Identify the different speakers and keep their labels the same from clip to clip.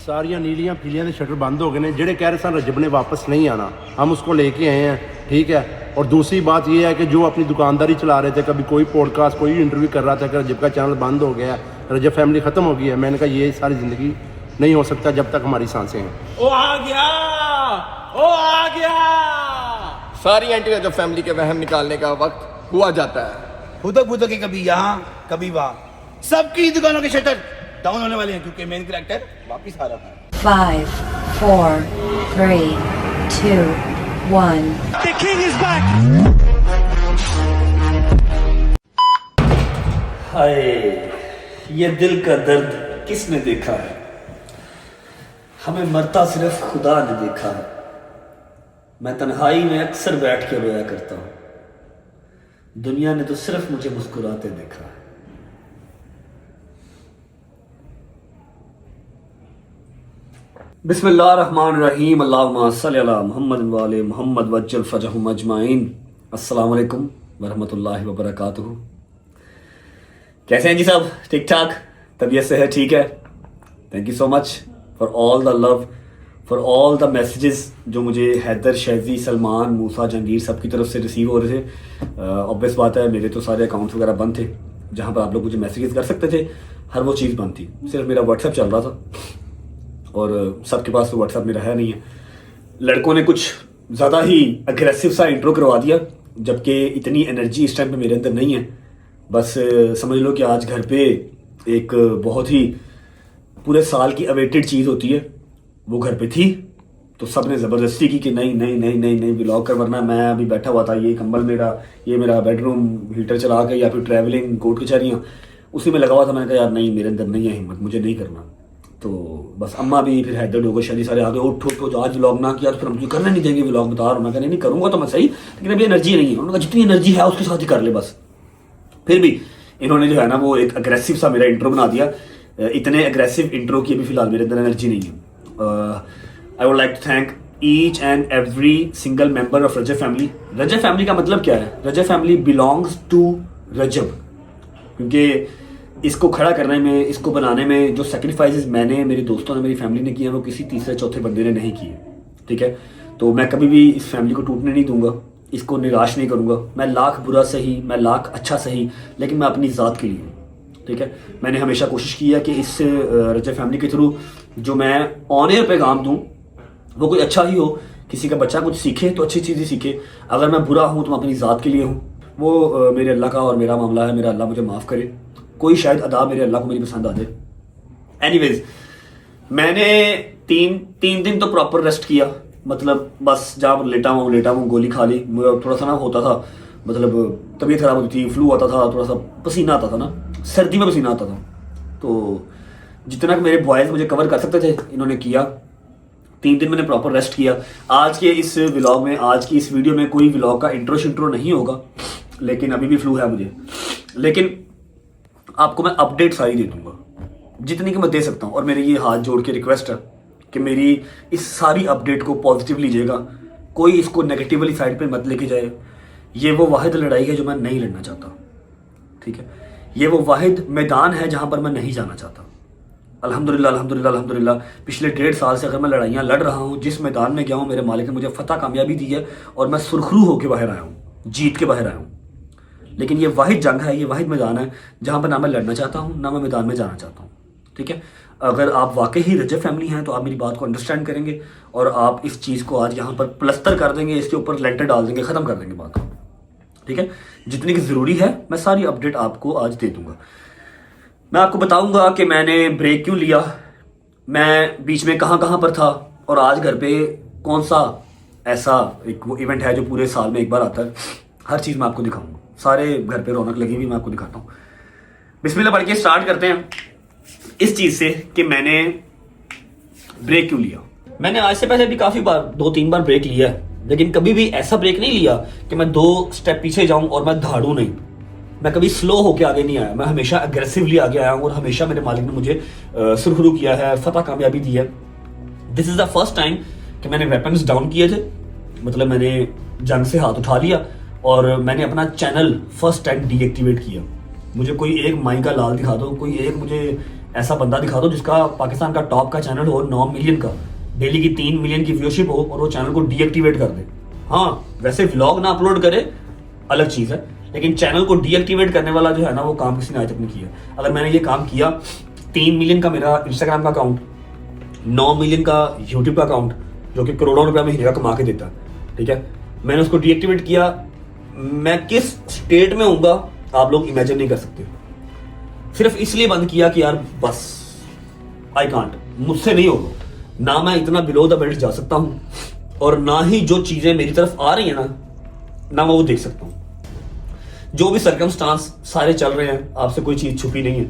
Speaker 1: सारिया नीलियां पीलियां के शटर बंद हो गए हैं। जेडे कह रहे सन रजब ने वापस नहीं आना, हम उसको लेके आए हैं, ठीक है। और दूसरी बात यह है कि जो अपनी दुकानदारी चला रहे थे, कभी कोई पॉडकास्ट कोई इंटरव्यू कर रहा था कि रजब का चैनल बंद हो गया, रजब फैमिली ख़त्म हो गई है। मैंने कहा ये सारी ज़िंदगी नहीं हो सकता जब तक हमारी सांसें हैं।
Speaker 2: ओ आ गया, ओ आ गया। सारी एंटी रजब फैमिली के वहम निकालने का वक्त हुआ जाता है।
Speaker 3: फुदक फुदक के कभी यहाँ कभी वहाँ, सबकी दुकानों के शटर डाउन होने वाले हैं क्योंकि मेन कैरेक्टर वापिस आ रहा है।
Speaker 4: 5, 4, 3, 2, 1.
Speaker 5: The king is back.
Speaker 6: हाय, ये दिल का दर्द किसने देखा है? हमें मरता सिर्फ खुदा ने देखा है। मैं तन्हाई में अक्सर बैठ के रोया करता हूँ, दुनिया ने तो सिर्फ मुझे मुस्कुराते देखा है। बिस्मिल्लाहिर्रहमानिर्रहीम, अल्लाहुम्मा सल्ली अला मुहम्मद व आले मुहम्मद वज्जल फजहुम अजमाइन। अस्सलाम वालेकुम वरहमतुल्लाहि वबरकातुहू। कैसे हैं जी सब? ठीक ठाक? तबीयत से है? ठीक है। Thank you so much for all the love, for all the messages जो मुझे हैदर, शैजी, सलमान, मूसा, जहांगीर सब की तरफ से रिसीव हो रहे थे। ऑब्वियस बात है, मेरे तो सारे अकाउंट्स वगैरह बंद थे जहाँ पर आप लोग मुझे मैसेजेस कर सकते थे। हर वो चीज़ बंद थी, सिर्फ मेरा व्हाट्सएप चल रहा था और सबके पास तो व्हाट्सएप मेरा है नहीं है। लड़कों ने कुछ ज़्यादा ही अग्रेसिव सा इंट्रो करवा दिया, जबकि इतनी एनर्जी इस टाइम पे मेरे अंदर नहीं है। बस समझ लो कि आज घर पे एक बहुत ही पूरे साल की अवेटेड चीज़ होती है, वो घर पे थी, तो सब ने ज़बरदस्ती की कि नहीं नहीं नहीं नहीं नहीं व्लॉग कर, वरना मैं अभी बैठा हुआ था, ये कंबल मेरा, ये मेरा बेडरूम हीटर चला के या फिर ट्रैवलिंग कोर्ट कचहरियाँ उसी में लगा हुआ था। मैंने कहा यार नहीं, मेरे अंदर नहीं है हिम्मत, मुझे नहीं करना। तो बस अम्मा भी, फिर हैदर, डोगो, शादी सारे आगे उठ उठ आज व्लॉग ना किया तो फिर हम तुझे करने नहीं देंगे व्लॉग, बता रहा हूँ। मैं कहने नहीं करूँगा तो मैं सही, लेकिन अभी एनर्जी नहीं है। उन्होंने कहा जितनी एनर्जी है उसके साथ ही कर ले बस। फिर भी इन्होंने जो है ना वो एक अग्रेसिव सा मेरा इंट्रो बना दिया। इतने अग्रेसिव इंट्रो की अभी फिलहाल मेरे अंदर एनर्जी नहीं है। I would like to thank each and every single member of Rajab family. Rajab family का मतलब क्या है? Rajab family belongs to Rajab, क्योंकि इसको खड़ा करने में, इसको बनाने में जो सेक्रीफाइसेस मैंने, मेरे दोस्तों ने, मेरी फैमिली ने किए, वो किसी तीसरे चौथे बंदे ने नहीं किए, ठीक है। तो मैं कभी भी इस फैमिली को टूटने नहीं दूंगा, इसको निराश नहीं करूंगा। मैं लाख बुरा सही, मैं लाख अच्छा सही, लेकिन मैं अपनी ज़ात के लिए हूँ, ठीक है। मैंने हमेशा कोशिश की है कि इस रजब फैमिली के थ्रू जो मैं ऑन एयर पैगाम दूँ वो कोई अच्छा ही हो, किसी का बच्चा कुछ सीखे तो अच्छी चीज़ ही सीखे। अगर मैं बुरा हूँ तो मैं अपनी ज़ात के लिए हूँ, वो मेरे अल्लाह का और मेरा मामला है। मेरा अल्लाह मुझे माफ़ करे, कोई शायद अदा मेरे अल्लाह को मेरी पसंद आ जाए। एनीवेज, मैंने तीन दिन तो प्रॉपर रेस्ट किया, मतलब बस जहाँ पर लेटा हूँ, गोली खा ली। थोड़ा सा ना होता था, मतलब तबीयत खराब होती थी, फ्लू आता था, थोड़ा सा पसीना आता था ना, सर्दी में पसीना आता था। तो जितना कि मेरे बॉयज़ मुझे कवर कर सकते थे इन्होंने किया। 3 दिन मैंने प्रॉपर रेस्ट किया। आज के इस व्लॉग में, आज की इस वीडियो में कोई व्लॉग का इंट्रो नहीं होगा, लेकिन अभी भी फ्लू है मुझे। लेकिन आपको मैं अपडेट सारी दे दूंगा जितनी कि मैं दे सकता हूँ। और मेरी ये हाथ जोड़ के रिक्वेस्ट है कि मेरी इस सारी अपडेट को पॉजिटिव लीजिएगा, कोई इसको नेगेटिवली साइड पे मत लेके जाए। ये वो वाहिद लड़ाई है जो मैं नहीं लड़ना चाहता, ठीक है। ये वो वाहिद मैदान है जहाँ पर मैं नहीं जाना चाहता। अल्हम्दुलिल्लाह अल्हम्दुलिल्लाह अल्हम्दुलिल्लाह, पिछले 1.5 साल से अगर मैं लड़ाइयाँ लड़ रहा हूँ, जिस मैदान में गया हूँ, मेरे मालिक ने मुझे फतह कामयाबी दी है और मैं सुरखरू होकर बाहर आया हूँ, जीत के बाहर आया हूँ। लेकिन ये वाहिद जंग है, ये वाहिद मैदान है जहाँ पर ना मैं लड़ना चाहता हूँ, ना मैं मैदान में जाना चाहता हूँ, ठीक है। अगर आप वाकई ही रजब फैमिली हैं तो आप मेरी बात को अंडरस्टैंड करेंगे और आप इस चीज़ को आज यहाँ पर प्लस्तर कर देंगे, इसके ऊपर लेंटर डाल देंगे, ख़त्म कर देंगे बात, ठीक है। जितनी की ज़रूरी है मैं सारी अपडेट आपको आज दे दूँगा। मैं आपको बताऊँगा कि मैंने ब्रेक क्यों लिया, मैं बीच में कहाँ पर था, और आज घर पे कौन सा ऐसा एक वो इवेंट है जो पूरे साल में एक बार आता है। हर चीज़ मैं आपको दिखाऊँगा, सारे घर पे रौनक लगी हुई मैं आपको दिखाता हूँ। बिस्मिल्लाह पढ़ के स्टार्ट करते हैं इस चीज़ से कि मैंने ब्रेक क्यों लिया। मैंने आज से पहले भी काफ़ी बार 2-3 बार ब्रेक लिया है, लेकिन कभी भी ऐसा ब्रेक नहीं लिया कि मैं 2 स्टेप पीछे जाऊं और मैं दहाड़ूं नहीं। मैं कभी स्लो होके आगे नहीं आया, मैं हमेशा अग्रेसिवली आगे आया हूँ और हमेशा मेरे मालिक ने मुझे सुरखरू किया है, फतह कामयाबी दी है। This is the first time कि मैंने वेपन्स डाउन किए थे, मतलब मैंने जंग से हाथ उठा लिया और मैंने अपना चैनल फर्स्ट टाइम डीएक्टिवेट किया। मुझे कोई एक माई का लाल दिखा दो, कोई एक मुझे ऐसा बंदा दिखा दो जिसका पाकिस्तान का टॉप का चैनल हो, 9 मिलियन का, डेली की 3 मिलियन की व्यूअरशिप हो और वो चैनल को डीएक्टिवेट कर दे। हाँ, वैसे व्लॉग ना अपलोड करे अलग चीज़ है, लेकिन चैनल को डीएक्टिवेट करने वाला जो है ना, वो काम किसी ने आज तक नहीं किया। अगर मैंने ये काम किया, 3 मिलियन का मेरा इंस्टाग्राम का अकाउंट, 9 मिलियन का यूट्यूब का अकाउंट जो कि करोड़ों रुपया महीने का कमा के देता है, ठीक है, मैंने उसको डीएक्टिवेट किया, मैं किस स्टेट में होऊंगा आप लोग इमेजिन नहीं कर सकते। सिर्फ इसलिए बंद किया कि यार बस आई कांट, मुझसे नहीं होगा, ना मैं इतना बिलो द बेल्ट जा सकता हूं और ना ही जो चीजें मेरी तरफ आ रही है ना मैं वो देख सकता हूं। जो भी सर्कमस्टांस सारे चल रहे हैं, आपसे कोई चीज छुपी नहीं है,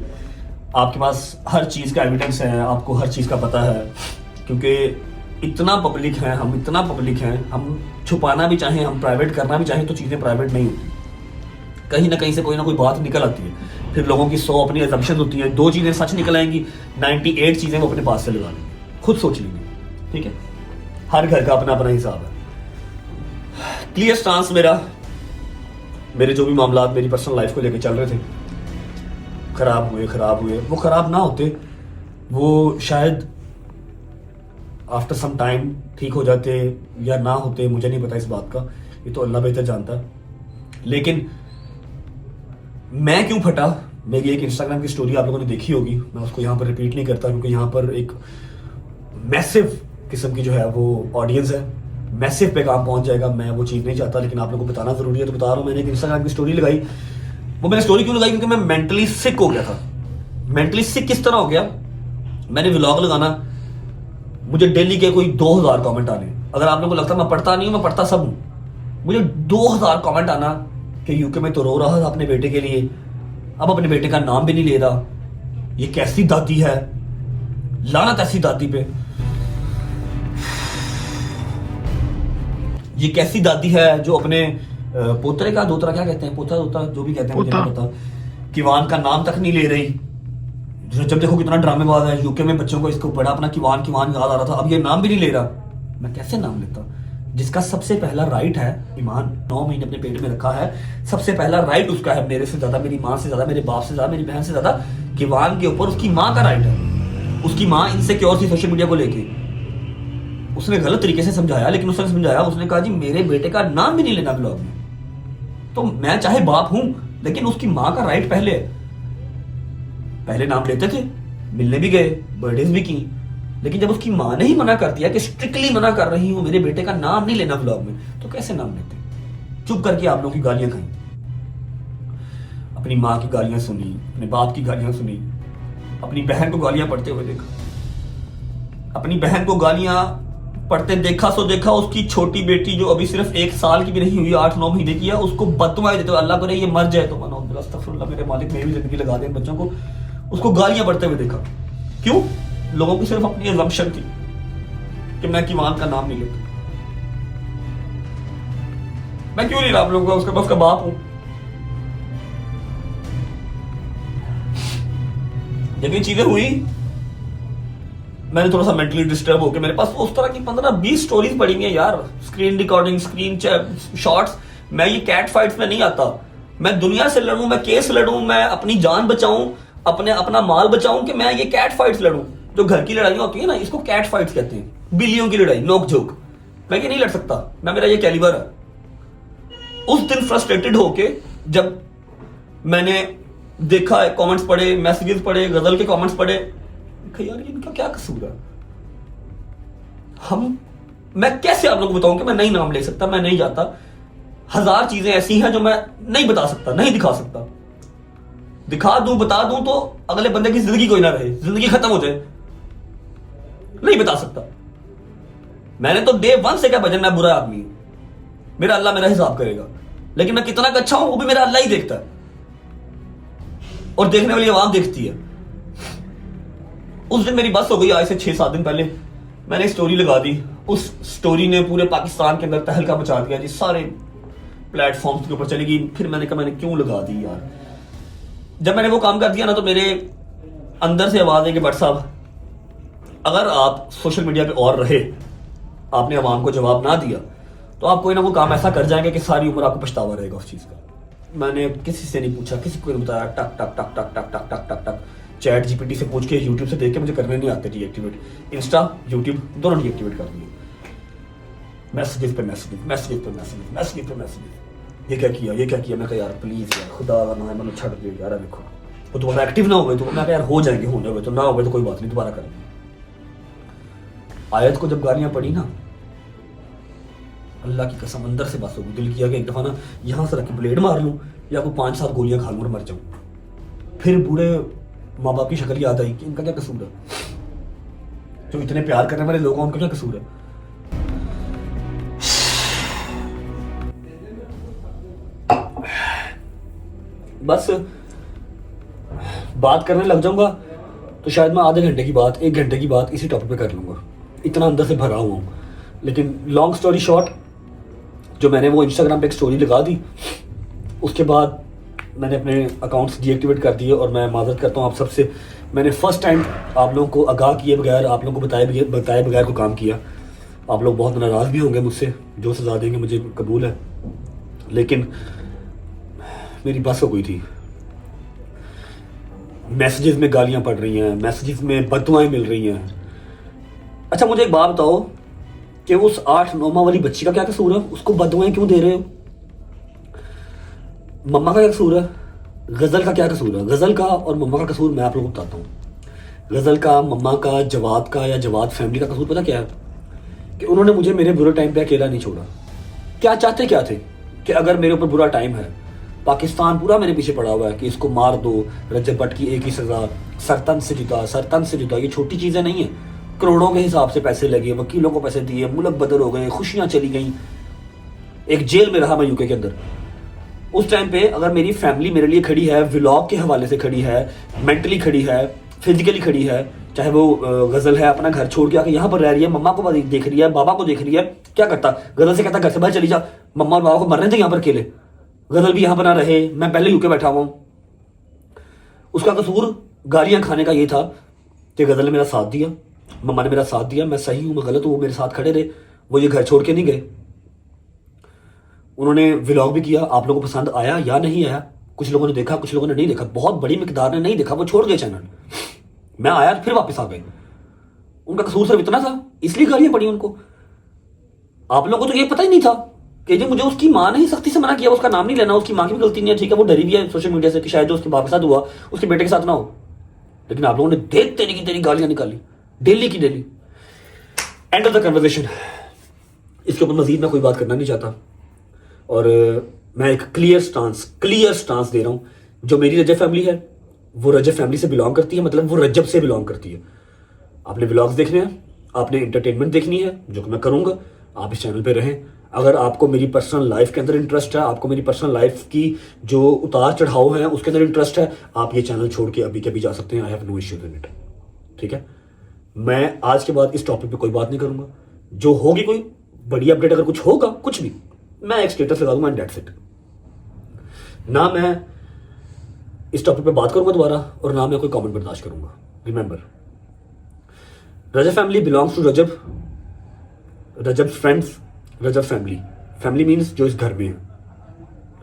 Speaker 6: आपके पास हर चीज का एविडेंस है, आपको हर चीज का पता है, क्योंकि इतना पब्लिक है, हम इतना पब्लिक हैं, हम छुपाना भी चाहें, हम प्राइवेट करना भी चाहें तो चीजें प्राइवेट नहीं होती, कहीं ना कहीं से कोई ना कोई बात निकल आती है, फिर लोगों की 100 अपनी असम्पशन होती हैं, 2 चीजें सच निकल आएंगी, 98 चीजें वो अपने पास से लगा लेंगे, खुद सोच लीजिए, ठीक है। हर घर का अपना अपना हिसाब है। क्लियर स्टांस मेरे जो भी मामला मेरी पर्सनल लाइफ को लेकर चल रहे थे, खराब हुए, वो खराब ना होते, वो शायद आफ्टर सम टाइम ठीक हो जाते या ना होते, मुझे नहीं पता इस बात का, ये तो अल्लाह बेहतर जानता है। लेकिन मैं क्यों फटा, मेरी एक इंस्टाग्राम की स्टोरी आप लोगों ने देखी होगी, मैं उसको यहाँ पर रिपीट नहीं करता क्योंकि यहाँ पर एक मैसिव किस्म की जो है वो ऑडियंस है, मैसिव पैगाम पहुंच जाएगा, मैं वो चीज़ नहीं चाहता, लेकिन आप लोगों को बताना जरूरी है तो बता रहा हूँ। मैंने एक इंस्टाग्राम की स्टोरी लगाई, वो मैंने स्टोरी क्यों लगाई, क्योंकि मैं मेंटली सिक हो गया था। मेंटली सिक किस तरह हो गया, मैंने व्लॉग लगाना, मुझे डेली के कोई 2000 कमेंट आने, अगर आप लोगों को लगता मैं पढ़ता नहीं हूँ, मैं पढ़ता सब हूँ, मुझे 2000 कमेंट आना कि यूके में तो रो रहा था अपने बेटे के लिए, अब अपने बेटे का नाम भी नहीं ले रहा, ये कैसी दादी है, लानत ऐसी दादी पे, ये कैसी दादी है जो अपने पोतरे का दोतरा, क्या कहते हैं, पोता दोता जो भी कहते हैं मुझे नहीं पता, किवान का नाम तक नहीं ले रही। जब देखो कितना ड्रामेबाज है, यूके में बच्चों को इसको बड़ा अपना किवान याद आ रहा था, अब ये नाम भी नहीं ले रहा, मैं कैसे नाम लेता, जिसका सबसे पहला राइट है, ईमान 9 महीने अपने पेट में रखा है, सबसे पहला राइट उसका है, मेरे से ज्यादा, मेरी माँ से ज्यादा, मेरे बाप से ज्यादा, मेरी बहन से ज्यादा, किवान के ऊपर उसकी माँ का राइट है। उसकी माँ इनसिक्योर थी सोशल मीडिया को लेके, उसने गलत तरीके से समझाया, लेकिन उसने समझाया, उसने कहा जी मेरे बेटे का नाम भी नहीं लेना ब्लॉग में, तो मैं चाहे बाप हूं लेकिन उसकी माँ का राइट पहले नाम लेते थे, मिलने भी गए, बर्थडेज भी की, लेकिन जब उसकी माँ ने ही मना कर दिया कि स्ट्रिक्टली मना कर रही हूं, मेरे बेटे का नाम नहीं लेना ब्लॉग में, तो कैसे नाम लेते। चुप करके आप लोगों की गालियां खाई, अपनी माँ की गालियां सुनी, अपने बाप की गालियां सुनी, अपनी बहन को गालियां पढ़ते हुए देखा, अपनी बहन को गालियां पढ़ते देखा सो देखा, उसकी छोटी बेटी जो अभी सिर्फ 1 साल की भी नहीं हुई, 8-9 महीने की है, उसको बददुआएं देते हुए, अल्लाह करे ये मर जाए तो मनो अस्तगफिरुल्लाह, मेरे मालिक मेरी जिंदगी लगा दे इन बच्चों को, उसको गालियां पढ़ते हुए देखा। क्यों? लोगों की सिर्फ अपनी असम्पशन थी कि मैं किवान का नाम नहीं लेता। मैं क्यों नहीं रहा आप लोगों का, उसका बस का बाप हूं। जब ये चीजें हुई, मैंने थोड़ा सा मेंटली डिस्टर्ब होकर, मेरे पास उस तरह की 15-20 स्टोरीज पड़ी हुई हैं यार, स्क्रीन रिकॉर्डिंग, स्क्रीन शॉट्स। मैं ये कैट फाइट्स में नहीं आता, मैं दुनिया से लड़ूं, मैं केस लड़ूं, मैं अपनी जान बचाऊं, अपना माल बचाऊं, कि मैं ये कैट फाइट्स लड़ूं। जो घर की लड़ाइयां होती है ना, इसको कैट फाइट्स कहते हैं, बिल्लियों की लड़ाई, नोक झोंक। मैं ये नहीं लड़ सकता, मैं, मेरा ये कैलिबर है। उस दिन फ्रस्ट्रेटेड होके जब मैंने देखा, कमेंट्स पढ़े, मैसेजेस पढ़े, गजल के कमेंट्स पढ़े, यार इनका क्या कसूर है। मैं कैसे आप लोगों को बताऊं कि मैं नहीं नाम ले सकता, मैं नहीं जाता। 1000 चीजें ऐसी हैं जो मैं नहीं बता सकता, नहीं दिखा सकता। दिखा दूं, बता दूं तो अगले बंदे की जिंदगी कोई ना रहे, जिंदगी खत्म हो जाए, नहीं बता सकता। मैंने तो डे 1 से क्या भजन, मैं बुरा आदमी हूं, मेरा अल्लाह मेरा हिसाब करेगा, लेकिन मैं कितना अच्छा हूं वो भी मेरा अल्लाह ही देखता है, और देखने वाली आवाम देखती है। उस दिन मेरी बस हो गई, आज से 6-7 दिन पहले मैंने स्टोरी लगा दी, उस स्टोरी ने पूरे पाकिस्तान के अंदर तहलका मचा दिया जी, सारे प्लेटफॉर्म्स के ऊपर चली गई। फिर मैंने कहा मैंने क्यों लगा दी यार। जब मैंने वो काम कर दिया ना, तो मेरे अंदर से आवाज है कि भट्ट साहब, अगर आप सोशल मीडिया पे और रहे, आपने आवाम को जवाब ना दिया, तो आप कोई ना कोई काम ऐसा कर जाएंगे कि सारी उम्र आपको पछतावा रहेगा उस चीज का। मैंने किसी से नहीं पूछा, किसी को नहीं बताया, टक टक टक टक टक टक टक टक टक चैट जीपीटी से पूछ के, यूट्यूब से देख के, मुझे करने नहीं आते डीएक्टिवेट। इंस्टा यूट्यूब दोनों डीएक्टिवेट कर दिए। मैसेजेस पे मैसेजेस, मैसेजेस पे मैसेजेस, मैसेजेस पे मैसेजेस, ये क्या किया, ये क्या किया। मैं कहा यार प्लीज यार खुदा का नाम है, मतलब छੱਡ दे यार। देखो वो दोबारा एक्टिव ना हो गए तो मैं कहा यार हो जाएंगे, होने हुए तो ना हो गए तो कोई बात नहीं, दोबारा करेंगे। आयत को जब गालियां पड़ी ना, अल्लाह की कसम अंदर से बस होगी, दिल किया कि एक दफा ना यहाँ से रख के ब्लेड मार लूँ या कोई 5-7 गोलियां खा लूँ और मर जाऊँ। फिर बूढ़े माँ बाप की शक्ल याद आई कि इनका क्या कसूर है, जो इतने प्यार करने वाले लोग हैं उनका क्या कसूर है। बस बात करने लग जाऊंगा तो शायद मैं आधे घंटे की बात, 1 घंटे की बात इसी टॉपिक पे कर लूंगा, इतना अंदर से भरा हुआ हूँ। लेकिन लॉन्ग स्टोरी शॉर्ट, जो मैंने वो इंस्टाग्राम पे एक स्टोरी लगा दी, उसके बाद मैंने अपने अकाउंट्स डीएक्टिवेट कर दिए। और मैं माजरत करता हूँ आप सबसे, मैंने फर्स्ट टाइम आप लोगों को आगाह किए बगैर, आप लोगों को बताए बगैर को काम किया। आप लोग बहुत नाराज़ भी होंगे मुझसे, जो सजा देंगे मुझे कबूल है, लेकिन मेरी बस हो गई थी। मैसेजेस में गालियां पड़ रही हैं, मैसेजेस में बददुआएं मिल रही हैं। अच्छा मुझे एक बात बताओ कि उस 8-9 वाली बच्ची का क्या कसूर है, उसको बददुआएं क्यों दे रहे हो? मम्मा का क्या कसूर है? गजल का क्या कसूर है? गजल का और मम्मा का कसूर मैं आप लोगों को बताता हूँ। गजल का, मम्मा का, जवाद का या जवाद फैमिली का कसूर पता क्या है? कि उन्होंने मुझे मेरे बुरे टाइम पे अकेला नहीं छोड़ा। क्या चाहते क्या थे कि अगर मेरे ऊपर बुरा टाइम है, पाकिस्तान पूरा मेरे पीछे पड़ा हुआ है कि इसको मार दो, रजब भट्ट की एक ही सजा, सरतन से जुदा, सरतन से जुदा, ये छोटी चीजें नहीं है। करोड़ों के हिसाब से पैसे लगे, वकीलों को पैसे दिए, मुल्क बदल हो गए, खुशियां चली गई, एक जेल में रहा मैं यूके के अंदर। उस टाइम पे अगर मेरी फैमिली मेरे लिए खड़ी है, व्लॉग के हवाले से खड़ी है, मेंटली खड़ी है, फिजिकली खड़ी है, चाहे वो गजल है अपना घर छोड़ के आके यहाँ पर रह रही है, मम्मा को देख रही है, बाबा को देख रही है, क्या करता? गजल से कहता घर से बाहर चली जा, मम्मा और बाबा को मरने थे यहाँ पर अकेले, गजल भी यहाँ पर ना रहे, मैं पहले यूके बैठा हुआ हूँ। उसका कसूर गालियां खाने का ये था कि गजल ने मेरा साथ दिया, मम्मा ने मेरा साथ दिया, मैं सही हूँ मैं गलत हूँ, वो मेरे साथ खड़े रहे, वो ये घर छोड़ के नहीं गए। उन्होंने व्लॉग भी किया, आप लोगों को पसंद आया या नहीं आया, कुछ लोगों ने देखा, कुछ लोगों ने नहीं देखा, बहुत बड़ी मिकदार ने नहीं देखा, वो छोड़ गए चैनल। मैं आया फिर वापस आ गए। उनका कसूर सिर्फ इतना था, इसलिए गालियां पड़ी उनको। आप लोगों को तो ये पता ही नहीं था कि जो मुझे उसकी माँ ने ही सख्ती से मना किया, उसका नाम नहीं लेना, उसकी माँ की भी गलती नहीं है, ठीक है, वो डरी भी है सोशल मीडिया से कि शायद जो उसके बाप के साथ हुआ उसके बेटे के साथ ना हो। लेकिन आप लोगों ने देख तेरी की तेरी गालियां निकाली, डेली की daily. End of the conversation, इसके ऊपर मजीद मैं कोई बात करना नहीं चाहता और मैं एक क्लियर स्टांस दे रहा हूं। जो मेरी रजब फैमिली है वो रजब फैमिली से बिलोंग करती है, मतलब वो रजब से बिलोंग करती है। आपने व्लॉग्स देखने हैं, आपने इंटरटेनमेंट देखनी है, जो कि मैं करूंगा, आप इस चैनल पे रहें। अगर आपको मेरी पर्सनल लाइफ के अंदर इंटरेस्ट है, आपको मेरी पर्सनल लाइफ की जो उतार चढ़ाव है उसके अंदर इंटरेस्ट है, आप ये चैनल छोड़ के अभी के अभी जा सकते हैं। I have no issues in it, ठीक है। मैं आज के बाद इस टॉपिक पे कोई बात नहीं करूंगा। जो होगी कोई बड़ी अपडेट, अगर कुछ होगा, कुछ भी, मैं एक स्टेटस लगा दूंगा एंड दैट्स इट। ना मैं इस टॉपिक पे बात करूंगा दोबारा और ना मैं कोई कमेंट बर्दाश्त करूंगा। Remember, Rajab family belongs to Rajab, Rajab friends, Rajab family. Family means जो इस घर में है,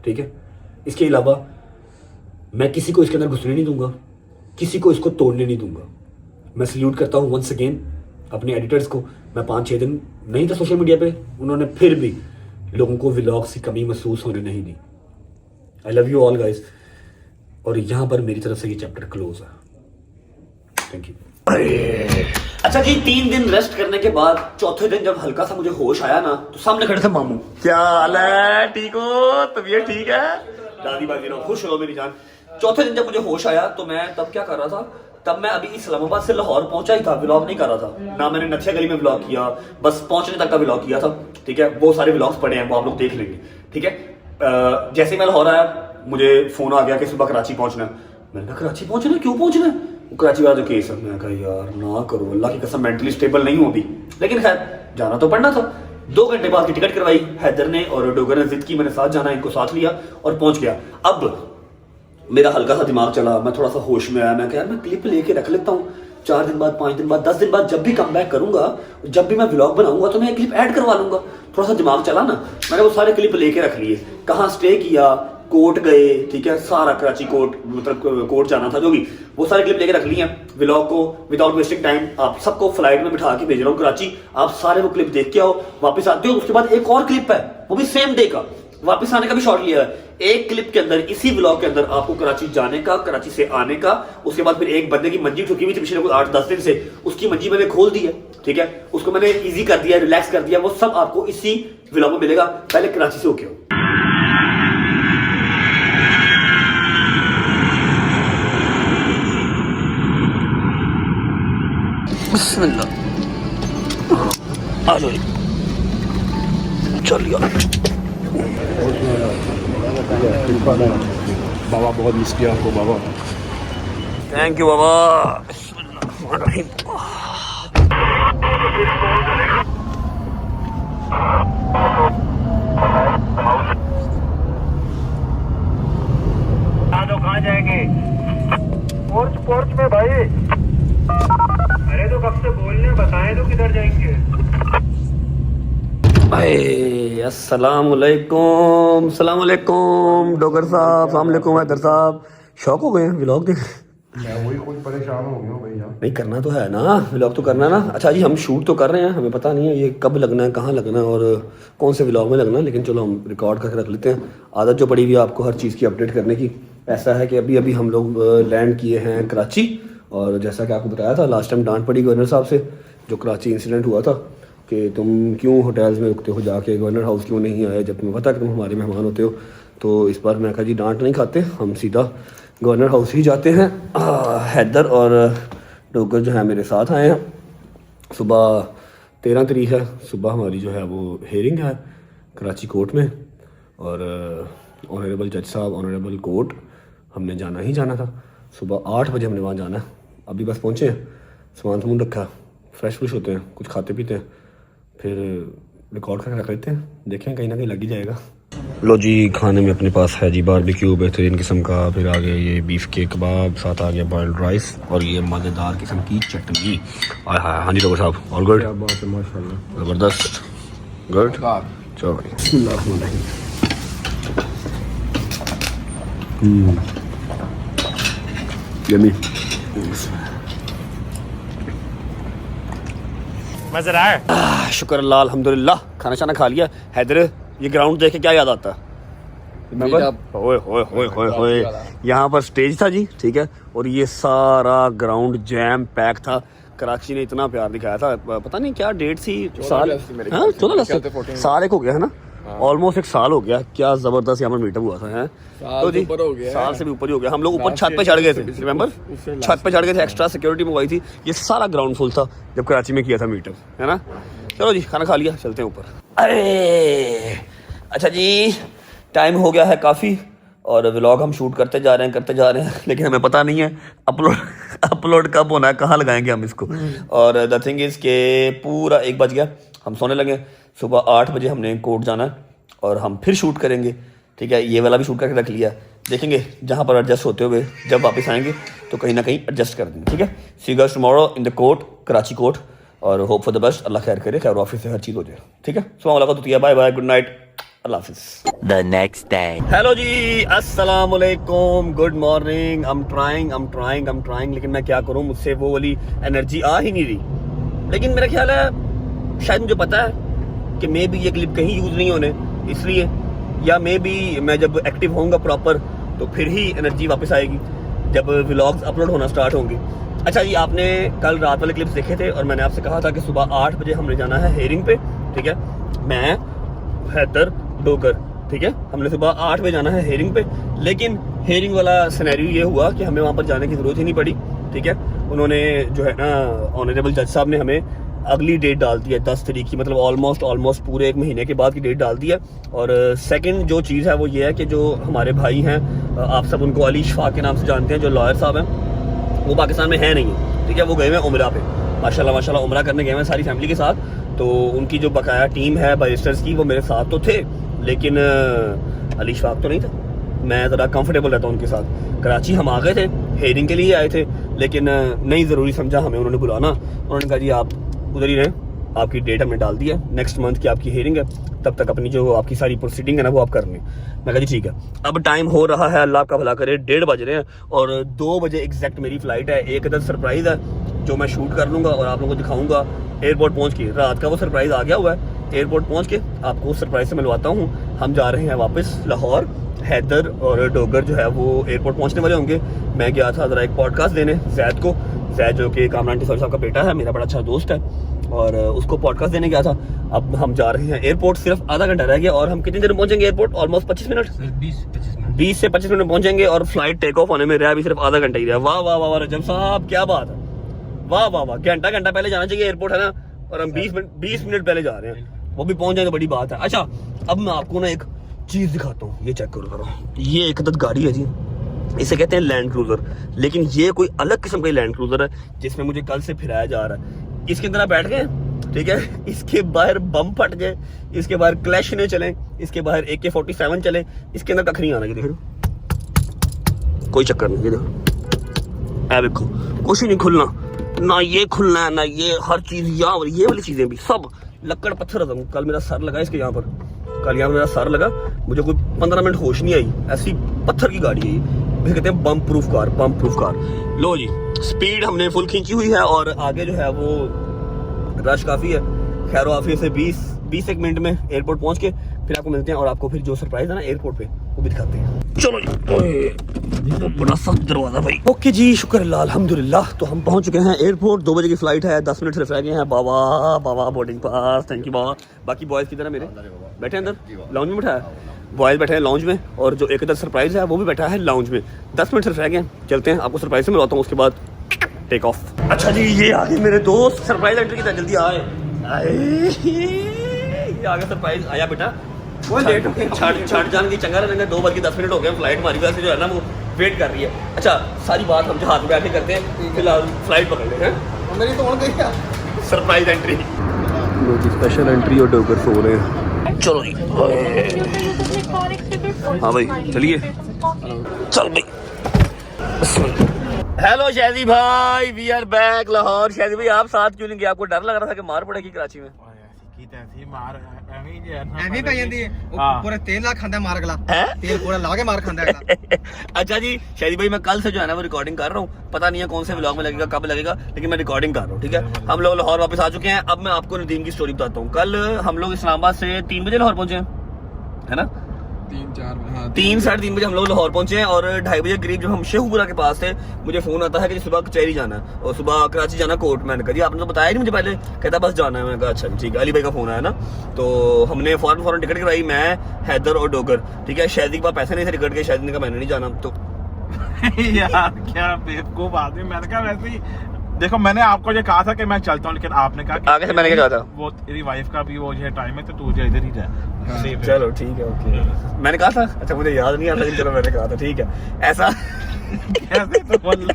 Speaker 6: ठीक है। इसके अलावा मैं किसी को इसके अंदर घुसने नहीं दूंगा, किसी को इसको तोड़ने नहीं दूंगा। मैं सल्यूट करता हूँ वंस अगेन अपने एडिटर्स को। मैं 5-6 दिन नहीं था सोशल मीडिया पे, उन्होंने फिर भी लोगों को व्लॉग्स की कमी महसूस होने नहीं दी। I love you all guys. और यहाँ पर मेरी तरफ से ये चैप्टर क्लोज है। Thank you. अच्छा जी, 3 दिन रेस्ट करने के बाद चौथे दिन जब हल्का सा मुझे होश आया ना, तो सामने खड़े थे मामू। क्या हाल है? ठीक हो? तबीयत ठीक है? दादी बाजी रहो, खुश हो मेरी जान। चौथे दिन जब मुझे होश आया तो मैं तब क्या कर रहा था? तब मैं अभी इस्लामाबाद से लाहौर पहुंचा ही था, व्लॉग नहीं कर रहा था ना। मैंने नथिया गली में व्लॉग किया, बस पहुंचने तक का व्लॉग किया था, ठीक है। वो सारे व्लॉग्स पड़े हैं, वो आप लोग देख लेंगे, ठीक है। जैसे ही मैं लाहौर आया मुझे फोन आ गया कि सुबह कराची पहुंचना है। मैंने कहा कराची पहुंचना, क्यों पहुंचना है? वो कराची वाला जो केस है। मैं कहा यार ना करो, अल्लाह की कसम मेंटली स्टेबल नहीं हूं अभी, लेकिन खैर जाना तो पड़ना था। 2 घंटे बाद की टिकट करवाई हैदर ने और डोगर ने जिद की, मैंने साथ जाना, इनको साथ लिया और पहुंच गया। अब मेरा हल्का सा दिमाग चला, मैं थोड़ा सा होश में आया। मैं कहा यार मैं क्लिप लेके रख लेता हूँ, 4 दिन बाद, 5 दिन बाद, 10 दिन बाद जब भी कम बैक करूंगा, जब भी मैं व्लॉग बनाऊंगा तो मैं एक क्लिप ऐड करवा लूंगा। थोड़ा सा दिमाग चला ना, मैंने वो सारे क्लिप लेके रख लिए। कहाँ स्टे किया, कोर्ट गए, ठीक है, सारा कराची कोर्ट मतलब कोर्ट जाना था जो भी, वो सारे क्लिप लेके रख लिए हैं। व्लॉग को विदाउट वेस्टिंग टाइम आप सबको फ्लाइट में बिठा के भेज रहा हूँ कराची, आप सारे वो क्लिप देख के आओ, वापस आते हो। उसके बाद एक और क्लिप है, वो भी सेम डे का, वापस आने का भी शॉट लिया है। एक क्लिप के अंदर, इसी व्लॉग के अंदर आपको कराची जाने का, कराची से आने का, उसके बाद फिर एक बंदे की मंजी ठुकी हुई थी पिछले 8-10 दिन से, उसकी मंजी मैंने खोल दी है, ठीक है, उसको मैंने इजी कर दिया, रिलैक्स कर दिया, वो सब आपको इसी व्लॉग में मिलेगा। पहले कराची से होके आओ। आ जाओ, चलिए।
Speaker 1: बाबा बहुत मिस किया आपको बाबा।
Speaker 6: थैंक यू बाबा।
Speaker 5: कहाँ जाएंगे? पोर्च में भाई। अरे तो कब से बोलने, बताएं तो किधर जाएंगे?
Speaker 6: अस्सलाम वालेकुम, सलाम वालेकुम डॉक्टर साहब, सलाम वालेकुम हैदर साहब। शौक हो गए हैं व्लॉग देख?
Speaker 1: मैं वही खुद परेशान हो गया हूँ भैया।
Speaker 6: नहीं करना तो है ना, व्लॉग तो करना ना। अच्छा जी, हम शूट तो कर रहे हैं, हमें पता नहीं है ये कब लगना है, कहाँ लगना है और कौन से व्लॉग में लगना है, लेकिन चलो हम रिकॉर्ड करके रख लेते हैं। आदत जो पड़ी हुई है आपको हर चीज़ की अपडेट करने की। ऐसा है कि अभी हम लोग लैंड किए हैं कराची, और जैसा कि आपको बताया था लास्ट टाइम डांट पड़ी गवर्नर साहब से, जो कराची इंसिडेंट हुआ था कि तुम क्यों होटल्स में रुकते हो जाके, गवर्नर हाउस क्यों नहीं आए जब तुम्हें पता है कि तुम हमारे मेहमान होते हो। तो इस बार मैं कहा जी डांट नहीं खाते, हम सीधा गवर्नर हाउस ही जाते हैं। हैदर और डोगर जो है मेरे साथ आए हैं। सुबह 13 तारीख है, सुबह हमारी जो है वो हेयरिंग है कराची कोर्ट में, और ऑनरेबल जज साहब, ऑनरेबल कोर्ट, हमने जाना ही जाना था। सुबह 8 बजे हमने वहाँ जाना है। अभी बस पहुँचे हैं, सामान रखा, फ्रेश होते हैं, कुछ खाते पीते हैं, फिर रिकॉर्ड करके रख लेते हैं, देखें कहीं ना कहीं लग ही जाएगा। लो जी, खाने में अपने पास है जी बारबेक्यू बेहतरीन किस्म का, फिर आ गया ये बीफ के कबाब, साथ आ गया बॉइल्ड राइस और ये मज़ेदार किस्म की चटनी। हाँ जी डॉक्टर साहब, ऑल गुड? माशाल्लाह, ज़बरदस्त, गुड। चलो भाई, यम्मी।
Speaker 5: मजा रहा है?
Speaker 6: शुक्र अल्लाह, अल्हम्दुलिल्लाह। खाना शाना खा लिया। हैदर, ये ग्राउंड देख के क्या याद आता है? ओए होए होए होए होए, यहाँ पर स्टेज था जी, ठीक है, और ये सारा ग्राउंड जैम पैक था। कराची ने इतना प्यार दिखाया था, पता नहीं क्या डेट थी, साल 14 साल एक हो गया है ना, ऑलमोस्ट 1 साल हो गया। क्या जबरदस्त यहाँ पर मीटअप हुआ था, है तो जी साल से भी ऊपर ही हो गया। हम लोग ऊपर छत पे चढ़ गए थे, रिमेंबर, छत पे चढ़ गए थे, एक्स्ट्रा सिक्योरिटी मंगवाई थी। ये सारा ग्राउंड फुल था जब कराची में किया था मीटअप, है ना। चलो जी, खाना खा लिया, चलते हैं ऊपर। अरे अच्छा जी, टाइम हो गया है काफ़ी, और व्लॉग हम शूट करते जा रहे हैं, लेकिन हमें पता नहीं है अपलोड कब होना है, कहाँ लगाएंगे हम इसको। और द थिंग इज़ के पूरा 1 बज गया, हम सोने लगे। सुबह 8 बजे हमने कोर्ट जाना है और हम फिर शूट करेंगे, ठीक है। ये वाला भी शूट करके रख लिया, देखेंगे जहाँ पर एडजस्ट होते हुए जब वापस आएंगे तो कहीं ना कहीं एडजस्ट कर देंगे, ठीक है। See you guys tomorrow in the court, Karachi court, और hope for the best. Allah खैर करे, खैर ऑफिस से हर चीज़ हो जाए, ठीक है। सुबह मुलाकात, बाय बाय, गुड नाइट, अल्लाह हाफिज़।
Speaker 7: The next day.
Speaker 6: हेलो जी, अस्सलाम वालेकुम, गुड मॉर्निंग। I'm trying, लेकिन मैं क्या करूं, मुझसे वो वाली एनर्जी आ ही नहीं रही। लेकिन मेरा ख्याल है, शायद मुझे पता है कि मे बी ये क्लिप कहीं यूज़ नहीं होने, इसलिए, या मे बी मैं जब एक्टिव होऊंगा प्रॉपर तो फिर ही एनर्जी वापस आएगी, जब व्लॉग्स अपलोड होना स्टार्ट होंगे। अच्छा जी, आपने कल रात वाले क्लिप्स देखे थे और मैंने आपसे कहा था कि सुबह 8 बजे हमने जाना है हेयरिंग पे, ठीक है। मैं, हैदर, डोगर, ठीक है, हमने सुबह 8 बजे जाना है हेयरिंग पे। लेकिन हेयरिंग वाला सिनेरियो ये हुआ कि हमें वहाँ पर जाने की ज़रूरत ही नहीं पड़ी, ठीक है। उन्होंने जो है ना, ऑनरेबल जज साहब ने हमें अगली डेट डाल दी है 10 तारीख की, मतलब ऑलमोस्ट पूरे 1 महीने के बाद की डेट डाल दी है। और सेकंड जो चीज़ है वो ये है कि जो हमारे भाई हैं, आप सब उनको अली शफाक के नाम से जानते हैं, जो लॉयर साहब हैं, वो पाकिस्तान में है नहीं है, ठीक है। वो गए हुए उमरा पे, माशाल्लाह उमरा करने गए हैं सारी फैमिली के साथ। तो उनकी जो बकाया टीम है बैरिस्टर्स की, वो मेरे साथ तो थे, लेकिन अली शफाक तो नहीं था। मैं ज़रा कंफर्टेबल रहता हूँ उनके साथ। कराची हम आ गए थे, हेयरिंग के लिए आए थे, लेकिन नहीं ज़रूरी समझा हमें उन्होंने बुलाना। उन्होंने कहा जी आप उधर ही रहें, आपकी डेट हमने डाल दी है, नेक्स्ट मंथ की आपकी हियरिंग है, तब तक अपनी जो आपकी सारी प्रोसीडिंग है ना वो आप कर लें। मैं कहा जी ठीक है। अब टाइम हो रहा है, अल्लाह आपका भला करे, 1:30 बज रहे हैं और 2 बजे एग्जैक्ट मेरी फ्लाइट है। एक अदर सरप्राइज़ है जो मैं शूट कर लूँगा और आप लोगों को दिखाऊँगा एयरपोर्ट पहुँच के। रात का वो सरप्राइज़ आ गया हुआ है, एयरपोर्ट पहुँच के आपको उस सरप्राइज़ से मिलवाता हूँ। हम जा रहे हैं वापस लाहौर। हैदर और डोगर जो है वो एयरपोर्ट पहुँचने वाले होंगे। मैं गया था ज़रा एक पॉडकास्ट देने जैद को, जैद जो कि कामरान टिसौरी साहब का बेटा है, मेरा बड़ा अच्छा दोस्त है, और उसको पॉडकास्ट देने गया था। अब हम जा रहे हैं एयरपोर्ट, सिर्फ आधा घंटा रह गया और हम कितनी देर में पहुंचेंगे एयरपोर्ट? ऑलमोस्ट 25 मिनट, 20 से 25 मिनट में पहुंचेंगे और फ्लाइट टेक ऑफ होने में रहा भी सिर्फ आधा घंटा ही रहा। वाह वाह वाह रजब साहब, क्या बात है, वाह वाह वाह। घंटा पहले जाना चाहिए एयरपोर्ट, है ना, और हम 20 मिनट पहले जा रहे हैं, वो भी पहुंच जाए तो बड़ी बात है। अच्छा, अब मैं आपको ना एक चीज दिखाता हूँ, ये चेक करो। ये एक अदद गाड़ी है जी, इसे कहते हैं लैंड क्रूजर, लेकिन ये कोई अलग किस्म का लैंड क्रूजर है जिसमें मुझे कल से फिराया जा रहा है। इसके अंदर आप बैठ गए, ठीक है, इसके बाहर बम फट गए, इसके बाहर क्लैश ने चले, इसके बाहर AK-47 चले, इसके अंदर कख नहीं आना। ये देखो, कोई चक्कर नहीं, ये देखो, देखो कुछ नहीं खुलना, ना ये खुलना है ना ये, हर चीज यहाँ, ये वाली चीजें भी सब लक्कड़ पत्थर। कल मेरा सर लगा इसके यहाँ पर, कल यहाँ मेरा सर लगा, मुझे कोई 15 मिनट होश नहीं आई, ऐसी पत्थर की गाड़ी है ये। कहते हैं बम प्रूफ कार, बम प्रूफ कार। लो जी, स्पीड हमने फुल खींची हुई है और आगे जो है वो रश काफ़ी है। खैर आफियत से 20 एक मिनट में एयरपोर्ट पहुंच के फिर आपको मिलते हैं और आपको फिर जो सरप्राइज है ना एयरपोर्ट पे वो भी दिखाते हैं। चलो जी, बड़ा सख्त दरवाजा भाई। ओके जी, शुक्र अल्लाह, अल्हम्दुलिल्लाह। तो हम पहुंच चुके हैं एयरपोर्ट, 2 बजे की फ्लाइट है, 10 मिनट सिर्फ रह गए हैं। बाबा बोर्डिंग पास, थैंक यू बाबा। बाकी बॉयज़ की तरह मेरे बैठे अंदर लाउंज में, बैठा है बॉयज़ बैठे हैं लाउंज में, और जो एक अदर सरप्राइज है वो भी बैठा है लाउंज में। 10 मिनट सिर्फ रह गए हैं, चलते हैं, आपको सरप्राइज से मिलवाता हूँ, उसके बाद टेक ऑफ। अच्छा जी, ये आ गए मेरे दोस्त, सरप्राइज एंट्री की तरह, जल्दी आए, ये आ गया सरप्राइज। आया बेटा, छठ जान की चंगा रहेंगे। 2 बज के 10 मिनट हो गए, फ्लाइट हमारी वजह से जो है ना वो वेट कर रही है। अच्छा, सारी बात हम जहाज में बैठे करते हैं, फिलहाल फ्लाइट पकड़ लेते हैं। मेरी तो हो गई क्या सरप्राइज एंट्री, स्पेशल एंट्री और डोगर सो रहे हैं। चलो जी, हाँ भाई चलिए, चल भाई। हेलो शादी भाई, वी आर बैक लाहौर। शादी भाई आप साथ क्यों नहीं गए? आपको डर लग रहा था कि मार पड़ेगी कराची में?
Speaker 7: पूरा तेल ला खांदा मार गला, तेल पूरा ला के मार खांदा है।
Speaker 6: अच्छा जी, शादी भाई मैं कल से जो है ना वो रिकॉर्डिंग कर रहा हूँ, पता नहीं है कौन से व्लॉग में लगेगा, कब लगेगा, लेकिन मैं रिकॉर्डिंग कर रहा हूँ, ठीक है। हम लोग लाहौर वापस आ चुके हैं। अब मैं आपको नदीम की स्टोरी बताता हूँ। कल हम लोग इस्लामाबाद से 3 बजे लाहौर पहुंचे हैं, है ना, 3 साढ़े 3 बजे हम लोग लाहौर पहुंचे हैं और 2:30 बजे करीब जब हम शेखुपुरा के पास थे, मुझे फोन आता है कि सुबह कचहरी जाना है और सुबह कराची जाना कोर्ट। मैंने कहा जी आपने तो बताया नहीं मुझे पहले, कहता बस जाना है। मैंने कहा अच्छा ठीक है, अली भाई का फोन आया ना, तो हमने फौरन टिकट कराई, मैं, हैदर और डोगर, ठीक है। शादी के पास पैसे नहीं थे टिकट के, शादी ने कहा मैंने नहीं जाना। तो
Speaker 8: यार क्या बेवकूफ आदमी, मैंने कहा वैसे ही देखो, मैंने आपको ये कहा था कि मैं चलता हूँ, लेकिन आपने कहा
Speaker 6: आगे से मैंने क्या कहा था,
Speaker 8: वो तेरी वाइफ का भी वो ये टाइम है तो तू इधर ही रह।
Speaker 6: चलो ठीक है, ओके। मैंने कहा था, अच्छा मुझे याद नहीं आता, लेकिन चलो मैंने कहा था, ठीक है, ऐसा
Speaker 8: कैसे तो बोल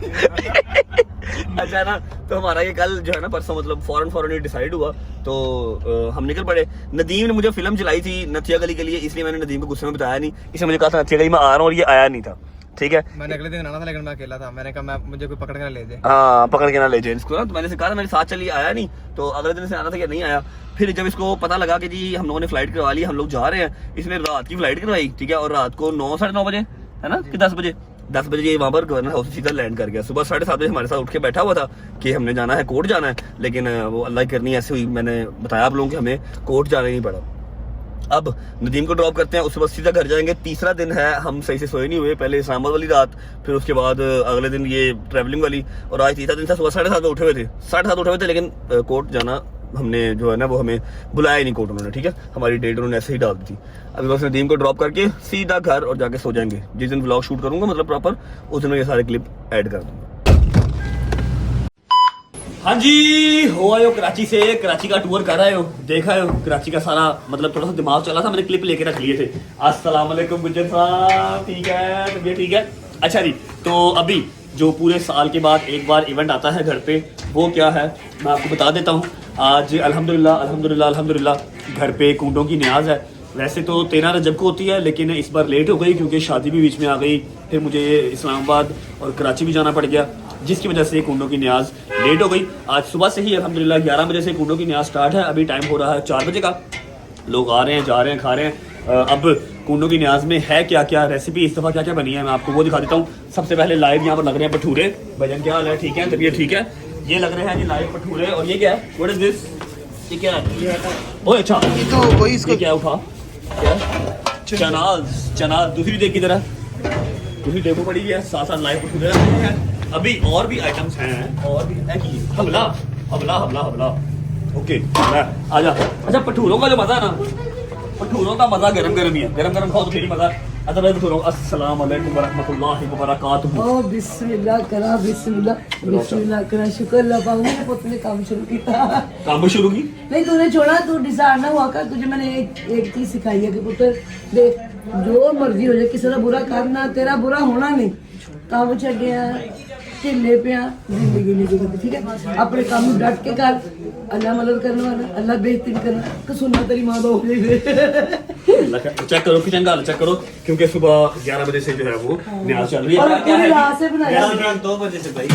Speaker 6: अच्छा ना। तो हमारा ये कल जो है ना परसों मतलब फौरन ही डिसाइड हुआ, तो हम निकल पड़े। नदीम ने मुझे फिल्म चलाई थी नथिया गली के लिए, इसलिए मैंने नदीम को गुस्से में बताया नहीं। इसने मुझे कहा था नथिया गली में आ रहा हूँ और ये आया नहीं था, ठीक है।
Speaker 7: मैंने अगले दिन आना था लेकिन मैं अकेला था, मैंने कहा मुझे कोई पकड़ के ना ले जाए।
Speaker 6: हाँ, पकड़ के ना ले जाए इसको ना। तो मैंने से कहा था मेरे साथ चलिए, आया नहीं, तो अगले दिन से आना था कि नहीं आया। फिर जब इसको पता लगा कि जी हम लोगों ने फ्लाइट करवा ली, हम लोग जा रहे हैं, इसने रात की फ्लाइट करवाई, ठीक है, और रात को 9 साढ़े 9 बजे, है ना, कि 10 बजे ये वहाँ पर गवर्नर हाउस सीधा लैंड कर गया। सुबह 7:30 बजे हमारे साथ उठ के बैठा हुआ था कि हमने जाना है, कोर्ट जाना है, लेकिन वो अल्लाह की करनी ऐसे हुई, मैंने बताया आप लोगों को हमें कोर्ट जाना नहीं पड़ा। अब नदीम को ड्रॉप करते हैं, उसके बाद सीधा घर जाएंगे। तीसरा दिन है, हम सही से सोए नहीं हुए, पहले इस्लामाबाद वाली रात, फिर उसके बाद अगले दिन ये ट्रैवलिंग वाली, और आज तीसरा दिन था। सुबह 7:30 उठे हुए थे, 7:30 उठे हुए थे, लेकिन कोर्ट जाना हमने जो है ना वो हमें बुलाया ही नहीं कोर्ट उन्होंने, ठीक है। हमारी डेट उन्होंने ऐसे ही डाल दी थी। अभी बस नदीम को ड्रॉप करके सीधा घर और जाके सो जाएंगे। जिस दिन व्लॉग शूट करूंगा मतलब प्रॉपर, उस दिन मैं ये सारे क्लिप ऐड कर दूंगा। हाँ जी, हो आए हो कराची से, कराची का टूर कर आए हो, देखा हो कराची का सारा, मतलब थोड़ा सा दिमाग चला था, मैंने क्लिप लेके रख लिए थे। अस्सलाम वालेकुम गुज्जर साहब, ठीक है, तबीयत ठीक है? अच्छा जी, तो अभी जो पूरे साल के बाद एक बार इवेंट आता है घर पे, वो क्या है मैं आपको बता देता हूँ। आज अल्हम्दुलिल्लाह घर पे कूटों की न्याज है। वैसे तो 13 रजब को होती है, लेकिन इस बार लेट हो गई क्योंकि शादी भी बीच में आ गई, फिर मुझे इस्लामाबाद और कराची भी जाना पड़ गया। जिसकी वजह से कुंडों की न्याज लेट हो गई। आज सुबह से ही अल्हम्दुलिल्लाह 11 बजे से कुंडों की न्याज स्टार्ट है। अभी टाइम हो रहा है 4 बजे का। लोग आ रहे हैं, जा रहे हैं, खा रहे हैं। अब कुंडों की न्याज में है क्या क्या रेसिपी, इस दफ़ा क्या क्या बनी है, मैं आपको वो दिखा देता हूँ। सबसे पहले लाइव यहाँ पर लग रहे हैं भटूरे। भजन क्या हाल है? ठीक है, तबीयत ठीक है? ये लग रहे हैं जी लाइव भटूरे। और ये क्या है? What is this? ये क्या है? ओह अच्छा,
Speaker 7: ये तो वही इसको
Speaker 6: ये क्या उठा? क्या? चना। दूसरी देख की तरह, दूसरी देखो पड़ी है, साथ साथ लाइव भटूरे रखे हैं। अभी और भी आइटम्स हैं, और भी है कि हमला। ओके आजा। अच्छा, भटूरों का जो मजा है ना, भटूरों का मजा गरम गरम ही है। गरम गरम खाओ तो फिर ही मजा। अच्छा भाई भटूरों, अस्सलाम वालेकुम वरहमतुल्लाहि वबरकातुहू।
Speaker 9: ओ बिस्मिल्लाह करा, बिस्मिल्लाह करा। शुक्र अल्लाह पाऊँ मेरे पुत्र ने काम शुरू किया।
Speaker 6: काम शुरू की?
Speaker 9: नहीं तूने छोड़ा, तू डिसाइड ना हुआ कर। तुझे मैंने एक चीज सिखाई है कि पुत्र देख, जो मर्जी हो जाए, किसी का बुरा करना, तेरा बुरा होना नहीं। काम छड़िया ढिले पिया जिंदगी नहीं गुजरती, ठीक है? अपने काम में डट के कर। अल्लाह मदद करने वाला, अल्लाह बेइज्जती करना। तो सुनना तेरी माँ दो
Speaker 6: चेक करो किचन का, चेक करो, क्योंकि सुबह 11 बजे से जो है वो न्याज चल रही है।
Speaker 9: और पूरी रात से बनाया।
Speaker 6: 2 बजे से भाई।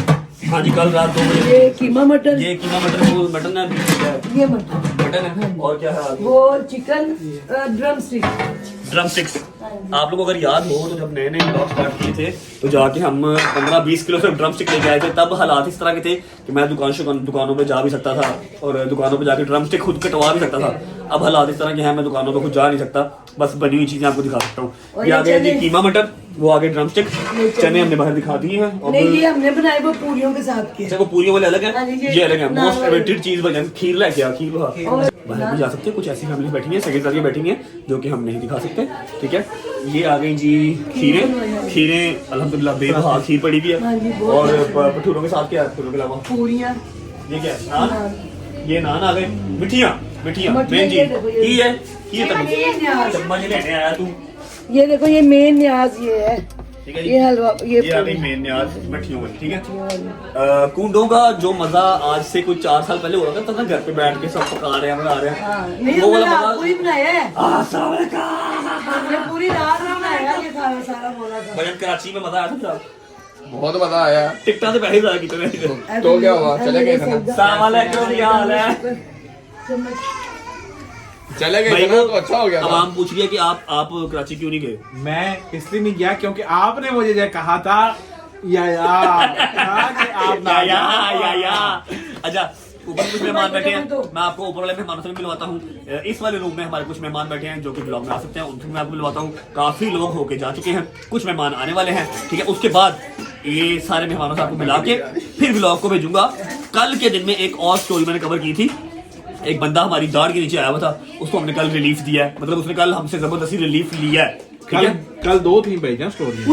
Speaker 6: हाँ जी, कल रात 2 बजे।
Speaker 9: ये कीमा मटन,
Speaker 6: ये कीमा मटन, वो मटन है,
Speaker 9: ये मटन
Speaker 6: है। और क्या है?
Speaker 9: वो चिकन ड्रम
Speaker 6: स्टिक्स। आप लोगों को अगर याद हो तो जब नए नए ब्लॉग स्टार्ट किए थे तो जाके हम 15-20 किलो से ड्रम स्टिक लेके आए थे। तब हालात इस तरह के थे कि मैं दुकानों पे जा भी सकता था और दुकानों पे जाके ड्रम स्टिक खुद कटवा भी सकता था। अब हालात इस तरह के हैं, मैं दुकानों पे खुद जा नहीं सकता, बस बनी हुई चीजें आपको दिखा सकता हूँ। ये आ गया जी कीमा मटन, वो आगे ड्रम स्टिक, चने हमने बाहर दिखा दिए हैं। और
Speaker 9: नहीं, ये हमने बनाए वो पूरियों के साथ के।
Speaker 6: अच्छा, वो पूरियों वाले अलग
Speaker 9: हाँ
Speaker 6: है,
Speaker 9: जी,
Speaker 6: ये अलग है। मोस्ट
Speaker 9: नान
Speaker 6: फेवरेट चीज भजन खीर लेके आ, खीर
Speaker 9: और
Speaker 6: बाहर भी जा सकते हैं। कुछ ऐसी फैमिली बैठी है, सेक्रेटरी बैठी है, जो कि हम नहीं दिखा सकते, ठीक है? ये आ गई जी खीरें अल्हम्दुलिल्लाह बेबहा खीर पड़ी भी
Speaker 9: हाँ जी,
Speaker 6: है।
Speaker 9: बहुत
Speaker 6: और भटूरों के साथ क्या है? भटूरों के अलावा
Speaker 9: पूरियां,
Speaker 6: ये क्या है? नान। ये नान आ गए। मिठियाँ मेन
Speaker 9: ये
Speaker 6: चीज
Speaker 9: देखो,
Speaker 6: की है, की है
Speaker 9: मेन न्याज।
Speaker 6: चम्मच लेने आया तू,
Speaker 9: ये देखो, ये मेन न्याज ये है,
Speaker 6: ठीक है?
Speaker 9: ये हलवा,
Speaker 6: ये आ गई मेन न्याज मिठियों वाली, ठीक है? कुंडों का जो मजा आज से कुछ 4 साल पहले हो रहा था ना, घर पे बैठ के सब पका रहे हैं, बना रहे हैं,
Speaker 9: नहीं
Speaker 6: वो वाला
Speaker 9: हमने
Speaker 6: मजा।
Speaker 9: पूरी बनाया है,
Speaker 6: अस्सलाम वालेकुम।
Speaker 9: हमने पूरी रात में बनाया ये खाना सारा बोला था।
Speaker 6: भजन कराची में मजा आया था साहब,
Speaker 2: बहुत मजा आया।
Speaker 6: टिकटा से पैसे ज्यादा कितने?
Speaker 2: तो क्या हुआ, चले गए थे ना?
Speaker 6: अस्सलाम वालेकुम, क्या हाल है?
Speaker 2: चले गए
Speaker 6: भाई
Speaker 2: थे ना, तो अच्छा हो गया
Speaker 6: अब
Speaker 2: था।
Speaker 6: हम पूछ रही है कि आप कराची क्यों नहीं गए?
Speaker 8: मैं इसलिए नहीं गया क्योंकि आपने मुझे जो कहा था कि आप ना
Speaker 6: या अच्छा, ऊपर कुछ मेहमान बैठे हैं, मैं आपको ऊपर वाले मेहमानों से भी मिलवाता हूँ। इस वाले रूम में हमारे कुछ मेहमान बैठे हैं जो कि ब्लॉग में आ सकते हैं, उनसे मैं आपको मिलवाता हूँ। काफी लोग होके जा चुके हैं, कुछ मेहमान आने वाले हैं, ठीक है? उसके बाद ये सारे मेहमानों से आपको मिला के फिर ब्लॉग को भेजूंगा। कल के दिन में एक और स्टोरी मैंने कवर की थी। एक बंदा हमारी दाढ़ के नीचे आया हुआ था, उसको हमने कल रिलीफ दिया है, मतलब उसने कल हमसे जबरदस्ती रिलीफ लिया है, ठीक है?
Speaker 8: कल 2 थी भेजा स्टोरी।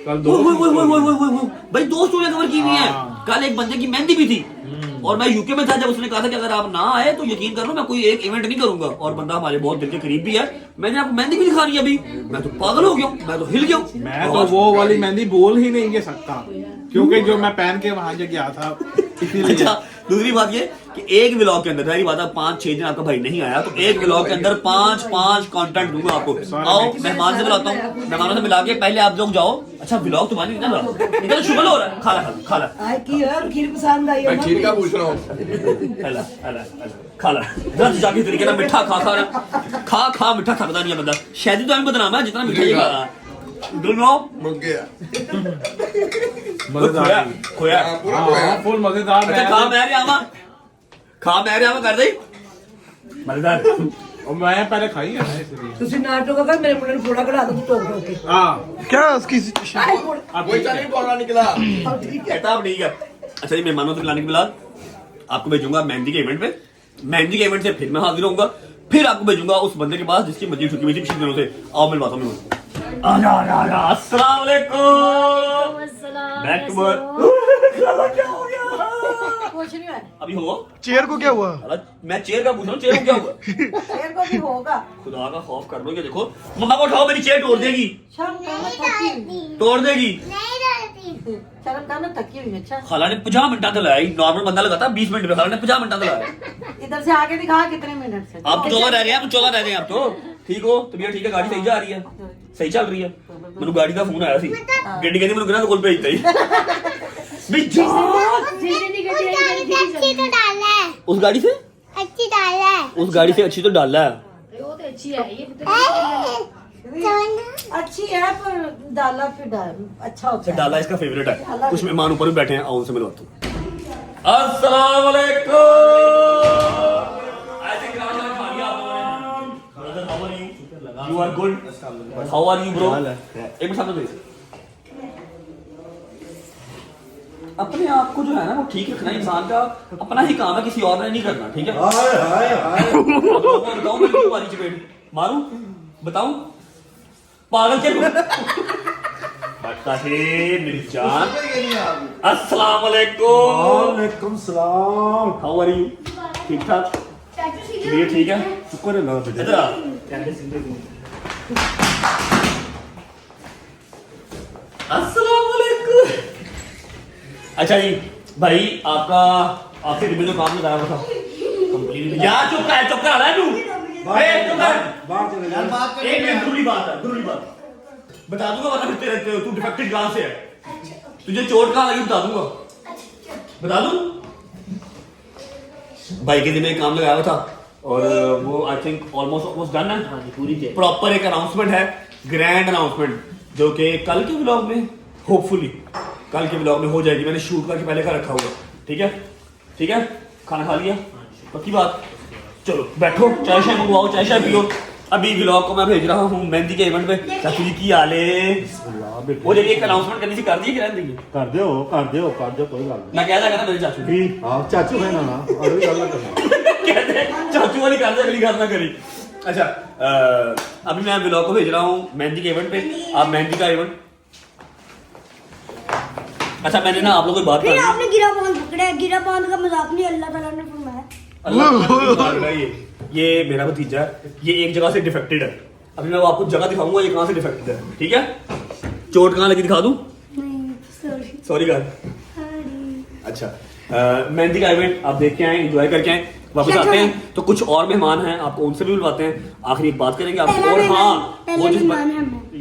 Speaker 8: कल 2
Speaker 6: भाई 2 स्टोरियां कवर की हुई हैं। कल एक बंदे की मेहंदी भी थी और मैं यूके में था जब उसने कहा था कि अगर आप ना आए तो यकीन कर लो मैं कोई एक इवेंट नहीं करूंगा। और बंदा हमारे बहुत दिल के करीब भी है। मैंने आपको मेहंदी भी दिखानी है अभी, मैं तो पागल हो गया हूँ, मैं तो हिल गया हूँ।
Speaker 8: मैं तो वो वाली मेहंदी बोल ही नहीं सकता क्योंकि जो मैं पहन के वहां जो गया था, इसीलिए।
Speaker 6: अच्छा, दूसरी बात ये कि एक व्लॉग के अंदर, मेरी बात है 5-6 दिन आपका भाई नहीं आया तो एक व्लॉग के अंदर 5 कंटेंट दूंगा आपको। आओ मेहमान से मिलाता हूँ, मेहमानों से मिला के पहले आप लोग जाओ। अच्छा, व्लॉग तुम्हारी ना इधर शुगल हो रहा है, खाला
Speaker 9: आए की यार खीर पसंद आई है
Speaker 2: मैं
Speaker 9: ना?
Speaker 2: खीर का पूछ रहा हूँ।
Speaker 6: खाला दस जाके तरीके ना मिठा खा मिठा थकदा नहीं है बंदा। शायद तो हमें बदनाम है जितना मिठा ये खा रहा है।
Speaker 2: रुक गया।
Speaker 6: खोया
Speaker 8: हाँ, फुल मजेदार
Speaker 6: अच्छा, खा मैं रहा कर दे मजेदार।
Speaker 8: और मैं पहले खाई है ना, इसलिए।
Speaker 9: ਤੁਸੀਂ ਨਾਟਕ ਕਰ ਮੇਰੇ ਮੁੰਡੇ ਨੂੰ ਫੋੜਾ ਕਢਾ ਦੋ ਟੋਕ ਟੋਕ ਕੇ
Speaker 8: हाँ,
Speaker 7: क्या उसकी
Speaker 9: ਆਏ ਫੋੜ
Speaker 8: अब
Speaker 2: कोई नहीं बोलना निकला।
Speaker 6: कहता अब नहीं है। अच्छा जी, मेहमानों से मिलाने के बाद आपको भेजूंगा मेहंदी के इवेंट पे। मेहंदी के इवेंट से फिर मैं हाजिर होऊंगा, फिर आपको भेजूंगा उस बंदे के पास जिसकी मस्जिद छुट्टी हुई थी पिछले दिनों से। आओ मिलवाता हूँ। अस्सलाम वालेकुम। Back to work. क्या हो गया?
Speaker 9: कुछ नहीं है
Speaker 6: अभी हो
Speaker 7: चेयर को क्या हुआ?
Speaker 6: मैं चेयर का पूछ रहा हूँ, चेयर को क्या हुआ?
Speaker 9: फिर को भी होगा
Speaker 6: खुदा का खौफ कर लो। ये देखो, मम्मा को उठाओ, मेरी चेयर तोड़ देगी,
Speaker 9: शर्म करना थकी
Speaker 6: तोड़ देगी।
Speaker 9: शर्म करना थकी हुई अच्छा
Speaker 6: खाला ने 50 मिनट दिलाया। नॉर्मल बंदा लगाता 20 मिनट में, खाला ने 50 मिनट दिलाया।
Speaker 9: इधर से आगे दिखा कितने मिनट से
Speaker 6: आप 14 रह गए हैं, आप 14 रह गए हैं। आप तो ठीक हो, तबीयत ठीक है, गाड़ी सही जा रही है, सही चल रही है। मैंने गाड़ी का फोन आया सी, गड्डी कहती मैंने कोल भेजता ही। भी जान उस गाड़ी से उस गाड़ी से अच्छी तो डाला है
Speaker 9: अच्छी है पर डाला फिर अच्छा होता है।
Speaker 6: डाला इसका फेवरेट है। कुछ मेहमान ऊपर भी बैठे हैं, आओ उनसे मिलवाता हूँ। अस्सलाम वालेकुम। You are good. How are you, bro? एक मिनट सामने भेज। अपने आप को जो है ना वो ठीक रखना इंसान का अपना ही काम है, किसी और ने नहीं करना, ठीक है? बताओ मैं क्यों मारी चपेट मारूं? बताऊं? पागल क्या मेरी जान। अस्सलाम वालेकुम।
Speaker 1: वालेकुम सलाम।
Speaker 6: How are you? ठीक ठाक? ये ठीक है?
Speaker 1: शुक्र है अल्लाह का बेटा।
Speaker 6: इधर आ। अस्सलाम वालेकुम। अच्छा जी भाई, आपसे रिबन जो काम लगाया हुआ था कंप्लीट। यार चुप कर रहा है तू। चुप कर। एक मिनट, जरूरी बात बता दूंगा, वरना फिरते रहते हो। तू डिफेक्टेड कहां से है? तुझे चोट कहां लगी बता दूंगा। बता दूं? भाई के दिन में काम लगाया हुआ था और वो आई थिंक ऑलमोस्ट डन है। पूरी प्रॉपर एक अनाउंसमेंट है, ग्रैंड अनाउंसमेंट, जो कि कल के व्लॉग में होपफुली कल के व्लॉग में हो जाएगी। मैंने शूट करके पहले का रखा हुआ। ठीक है? ठीक है? खाना खा लिया? पक्की बात? चलो बैठो, चाय शाय मंगवाओ, चाय शाय पियो। अभी व्लॉग को मैं भेज रहा हूँ मेहंदी के इवेंट पे। चाचू जी की हाल है? वो जब एक अनाउंसमेंट करनी थी, कर दी कि रहने देंगे?
Speaker 1: कर दो कोई बात
Speaker 6: मैं कह रहा था मेरे चाचू
Speaker 1: नहीं। हां चाचू है ना और भी गल करना
Speaker 6: कहते चाचू वाली कर दे, अगली बार ना करी। अच्छा अभी मैं व्लॉग को भेज रहा हूँ मेहंदी के इवेंट पे। आप मेहंदी का इवेंट, अच्छा मैंने ना आप लोगों को बात
Speaker 10: फिर आपने गिरा बांध पकड़ा है। गिरा बांध का मजाक नहीं अल्लाह ताला ने फरमाया।
Speaker 6: अल्लाह ये मेरा भतीजा है, ये एक जगह से डिफेक्टेड है। अभी मैं आपको जगह दिखाऊंगा ये कहाँ से डिफेक्टेड है। ठीक है? चोट कहाँ लगी दिखा दूं? सॉरी कर। अच्छा मेहंदी का इवेंट आप देख के आए, एंजॉय करके आए, वापस आते हैं तो कुछ और मेहमान हैं, आपको उनसे भी मिलवाते हैं। आखिरी एक बात करेंगे आपसे। और हाँ वो जिस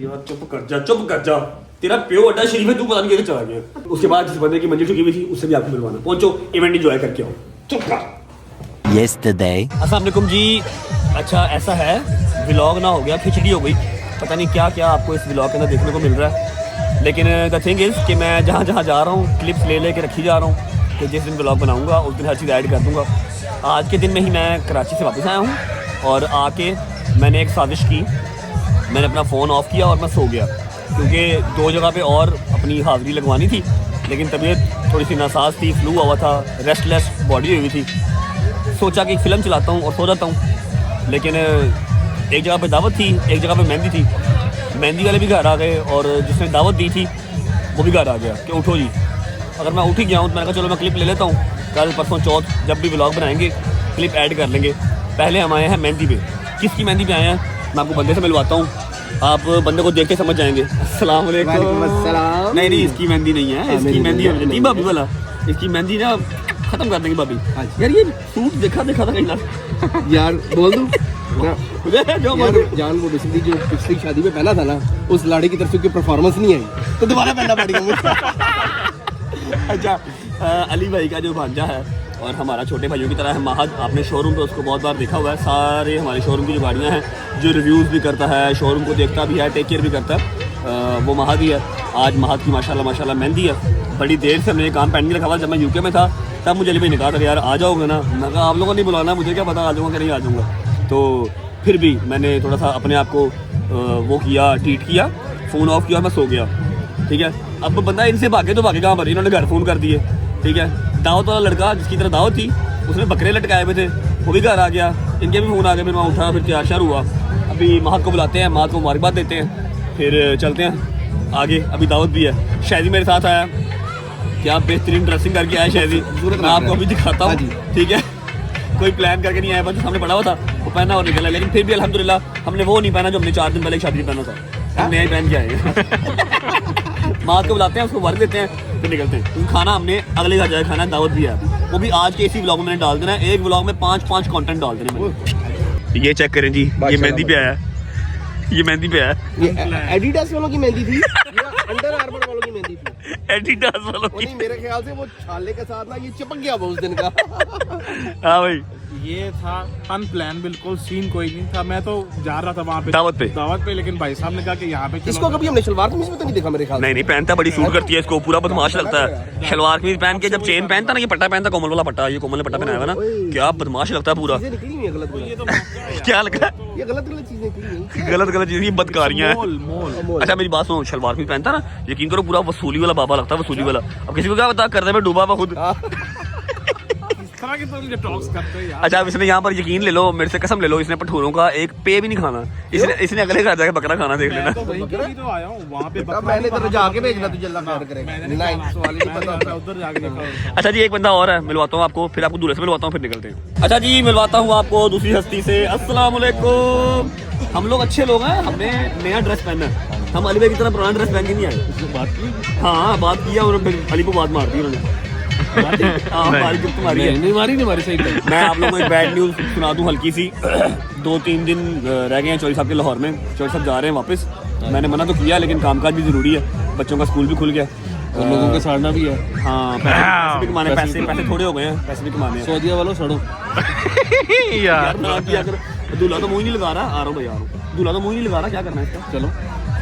Speaker 6: यार चुप कर जा, तेरा प्यो अड्डा शरीफ है, तू पता नहीं कैसे चला गया। उसके बाद जिस बंदे की मंजिल चुकी हुई थी उससे भी आपको मिलवाना। पहुंचो, इवेंट एंजॉय करके आओ। चुप कर। अस्सलाम वालेकुम जी। अच्छा ऐसा है, व्लॉग ना हो गया, खिचड़ी हो गई, पता नहीं क्या क्या आपको इस व्लॉग के अंदर देखने को मिल रहा है। लेकिन द थिंग इज़ कि मैं जहाँ जहाँ जा रहा हूँ क्लिप्स ले के रखी जा रहा हूँ कि जिस दिन व्लॉग बनाऊँगा उस दिन हर चीज़ ऐड कर दूँगा। आज के दिन में ही मैं कराची से वापस आया हूँ और आके मैंने एक साजिश की। मैंने अपना फ़ोन ऑफ़ किया और मैं सो गया, क्योंकि 2 जगह पे और अपनी हाज़िरी लगवानी थी, लेकिन तबीयत थोड़ी सी नासाज थी, फ्लू हुआ था, रेस्टलेस बॉडी हुई थी। सोचा कि एक फ़िल्म चलाता हूँ और सो जाता हूँ। लेकिन एक जगह पे दावत थी, एक जगह पे मेहंदी थी। मेहंदी वाले भी घर आ गए और जिसने दावत दी थी वो भी घर आ गया कि उठो जी। अगर मैं उठ ही गया हूँ तो मैंने कहा चलो मैं क्लिप ले लेता हूँ, कल परसों चौथ जब भी व्लॉग बनाएंगे क्लिप ऐड कर लेंगे। पहले हम आए हैं मेहंदी पे। किसकी मेहंदी पे आए हैं मैं आपको बंदे से मिलवाता हूँ, आप बंदे को देख के समझ जाएंगे। अस्सलाम वालेकुम। नहीं इसकी मेहंदी नहीं है, इसकी मेहंदी है भाभी वाला। इसकी मेहंदी ना खत्म कर देंगे भाभी। यार ये सूट देखा था कहीं ना
Speaker 7: यार बोल दूं
Speaker 6: जो
Speaker 7: जान वो बेसिकली जो पिछली शादी में पहना था ना, उस लाड़ी की तरफ से परफॉर्मेंस नहीं आई तो दोबारा पहनना पड़ेगा मुझे।
Speaker 6: अच्छा अली भाई का जो भांजा है और हमारा छोटे भाइयों की तरह है महद, आपने शोरूम पे उसको बहुत बार देखा हुआ है। सारे हमारे शोरूम की जो गाड़ियाँ हैं, जो रिव्यूज़ भी करता है, शोरूम को देखता भी है, टेक केयर भी करता है, वो महद ही है। आज महद की माशाल्लाह मेहंदी है। बड़ी देर से हमने ये काम पेंडिंग रखा हुआ। जब मैं यूके में था तब मुझे अली भाई ने कहा था यार आ जाओगे ना, मैं कहा आप लोगों ने बुलाना, मुझे क्या पता आ जाऊँगा कि नहीं आ जाऊँगा। तो फिर भी मैंने थोड़ा सा अपने आप को वो किया, ट्रीट किया, फ़ोन ऑफ किया और मैं सो गया। ठीक है? अब बंदा इनसे भागे तो भागे कहाँ पर, इन्होंने घर फ़ोन कर दिए। ठीक है? दावत वाला लड़का जिसकी तरह दावत थी उसने बकरे लटकाए हुए थे, वो भी घर आ गया, इनके भी फ़ोन आ गए। फिर मैं उठा, फिर तैयार हुआ। अभी महक को बुलाते हैं, महक को मुबारकबाद देते हैं, फिर चलते हैं आगे। अभी दावत भी है। शायदी मेरे साथ आया, क्या बेहतरीन ड्रेसिंग करके आया शायदी, मैं आपको अभी दिखाता हूँ। ठीक है? कोई प्लान करके नहीं आया, बस सामने पड़ा हुआ था वो पहना और निकला। लेकिन फिर भी अल्हम्दुलिल्लाह हमने वो नहीं पहना जो हमने 4 दिन पहले शादी में पहना था, हमने यही पहन के आए। माँ को बुलाते हैं, उसको वर्क देते हैं, फिर निकलते हैं। क्योंकि खाना हमने अगले घर जाकर खाना, दावत भी है, वो भी आज के इसी व्लॉग में मैंने डाल देना है। एक व्लॉग में 5 कंटेंट डाल देने मैंने। ये चेक करें जी, ये मेहंदी पे आया, ये मेहंदी पे आया।
Speaker 7: एडिडास वालों की मेहंदी थी या अंडर आर्मर वालों की मेहंदी थी?
Speaker 6: एडिडास वालों
Speaker 7: वो
Speaker 6: की।
Speaker 7: नहीं, मेरे ख्याल से वो छाले के साथ ना ये चिपक गया वो उस दिन का।
Speaker 6: हाँ भाई,
Speaker 8: ये था अनप्लान, बिल्कुल सीन कोई नहीं था। मैं तो जा रहा था वहाँ पे
Speaker 6: दावत पे।
Speaker 8: लेकिन भाई साहब ने कहा कि यहाँ पे चलो।
Speaker 7: इसको कभी हमने शलवार कमीज में तो नहीं देखा मेरे ख्याल से।
Speaker 6: नहीं पहनता, बड़ी सूट करती है इसको, पूरा बदमाश लगता है। शलवार कमीज पहन के जब चेन पहनता ना, ये पट्टा पहनता, कोमल वाला पट्टा, ये कोमल ने पट्टा पहनाया हुआ ना, क्या बदमाश लगता है पूरा।
Speaker 7: चीजें निकली हुई है गलत
Speaker 8: ये
Speaker 7: गलत,
Speaker 8: तो मौका है यार।
Speaker 6: क्या लग रहा है?
Speaker 7: ये गलत गलत चीजें निकली हुई हैं।
Speaker 6: गलत चीजें, बदकारियां हैं।
Speaker 8: मोल
Speaker 6: अच्छा मेरी बात सुनो, शलवार कमीज पहनता ना, यकीन करो पूरा वसूली वाला बाबा लगता है, वसूली वाला। अब किसी को क्या पता, करने में डूबा हुआ खुद।
Speaker 8: इस तरह के तो मुझे टॉक्स करते हैं यार।
Speaker 6: अच्छा अब इसने यहाँ पर यकीन ले लो, मेरे से कसम ले लो, इसने पठूरों का एक पे भी नहीं खाना। इसने अगले घर जाके बकरा खाना, देख लेना।
Speaker 8: मैं तो वहीं के लिए तो आया हूँ, वहाँ पे
Speaker 7: तब मैंने तो जाके भेजना तुझे, अल्लाह खैर करेगा। नहीं सवाल ही नहीं पता
Speaker 8: मैं उधर जाके देखा।
Speaker 6: अच्छा जी, एक बंदा और है, मिलवाता हूँ आपको, फिर आपको दूल्हे से मिलवाता हूँ, फिर निकलते हैं। अच्छा जी, मिलवाता हूँ आपको दूसरी हस्ती से। अस्सलाम वालेकुम। हम लोग अच्छे लोग हैं, हमने नया ड्रेस पहना है। हम अली भाई की तरह पुराना ड्रेस पहन के नहीं आए।
Speaker 8: बात की
Speaker 6: हाँ बात किया, उन्होंने अली को बात मार दी उन्होंने। हाँ, हमारी गिफ्ट मारी है।
Speaker 8: नहीं मारी सही था।
Speaker 6: मैं आप लोगों को एक बैड न्यूज़ सुना दूं हल्की सी। 2-3 दिन रह गए हैं चौधरी साहब के लाहौर में। चौधरी साहब जा रहे हैं वापस। मैंने मना तो किया, लेकिन कामकाज भी ज़रूरी है, बच्चों का स्कूल भी खुल गया,
Speaker 8: उन लोगों के साड़ना भी है।
Speaker 6: हाँ पैसे भी कमाने, पैसे थोड़े हो गए हैं, पैसे भी कमाने हैं।
Speaker 8: सऊदीया वालों सड़ो
Speaker 6: यार ना किया कर, दूल्हा तो मुँह ही नहीं लगा रहा। आ रहा हूँ भाई, आ रहा हूँ। दूल्हा तो मुँह ही नहीं लगा रहा, क्या करना है इसका। चलो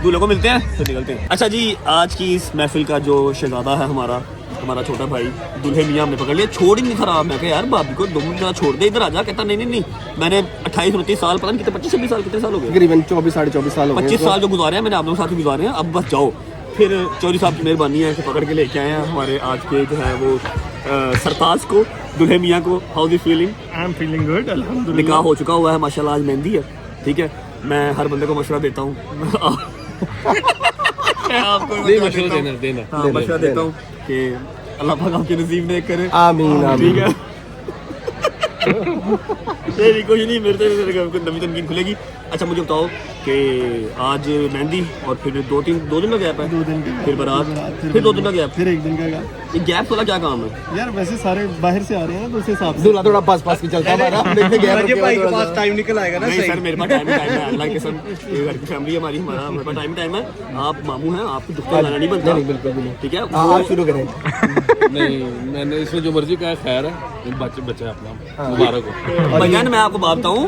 Speaker 6: दूल्हे को मिलते हैं, फिर निकलते हैं। अच्छा जी, आज की इस महफिल का जो शहजादा है हमारा छोटा भाई दूल्हे मियाँ हमने पकड़ लिया। छोड़ ही नहीं खराब। मैं कहा यार भाभी को 2 मिनट छोड़ दे, इधर आ जा। कहता नहीं, मैंने 28-29 साल, पता नहीं कितने, 25-26 साल, कितने साल हो गए,
Speaker 7: तकरीबन 24-24.5 साल हो गए।
Speaker 6: 25 साल जो गुजारे हैं मैंने आप लोगों के साथ गुजारे हैं। अब बस जाओ। फिर चौधरी साहब की मेहरबानी है कि पकड़ के लेके आए हैं हमारे आज के जो है वो सरताज को, दूल्हे मियाँ को। How is feeling?
Speaker 8: I am feeling good, अल्हम्दुलिल्लाह।
Speaker 6: निकाह हो चुका हुआ है माशाल्लाह, आज मेहंदी है। ठीक है, मैं हर बंदे को मशवरा देता हूँ। आपको मशवरा देता हूँ कि अल्लाह पाक आपके नसीब में करे।
Speaker 7: आमीन आमीन।
Speaker 6: ठीक है। नहीं कुछ नहीं, मेरे से नवी तनकीन खुलेगी। अच्छा मुझे बताओ कि आज मेहंदी और फिर 2 दिन का गैप है, 2 दिन फिर बारात, फिर 2 दिन का गैप,
Speaker 8: फिर 1 दिन का
Speaker 6: ये गैप वाला क्या काम है
Speaker 8: यार? वैसे सारे बाहर से आ रहे हैं ना, दूसरे हिसाब से।
Speaker 7: दूल्हा थोड़ा पास की चलता हमारा, देखते गैप भाई के पास
Speaker 8: टाइम निकल आएगा ना।
Speaker 6: नहीं सर, मेरे पास टाइम है, अल्लाह की कसम, ये घर की फैमिली है हमारी, मेरे पास टाइम है। आप मामू हैं, आपको दुखता लाना नहीं बनता।
Speaker 7: नहीं बिल्कुल भी नहीं।
Speaker 6: ठीक है,
Speaker 7: आप शुरू करें।
Speaker 8: नहीं, मैंने इसमें जो मर्जी कहा, खैर है, बच्चा अपना मुबारक हो।
Speaker 6: भैया मैं आपको बात बताऊं,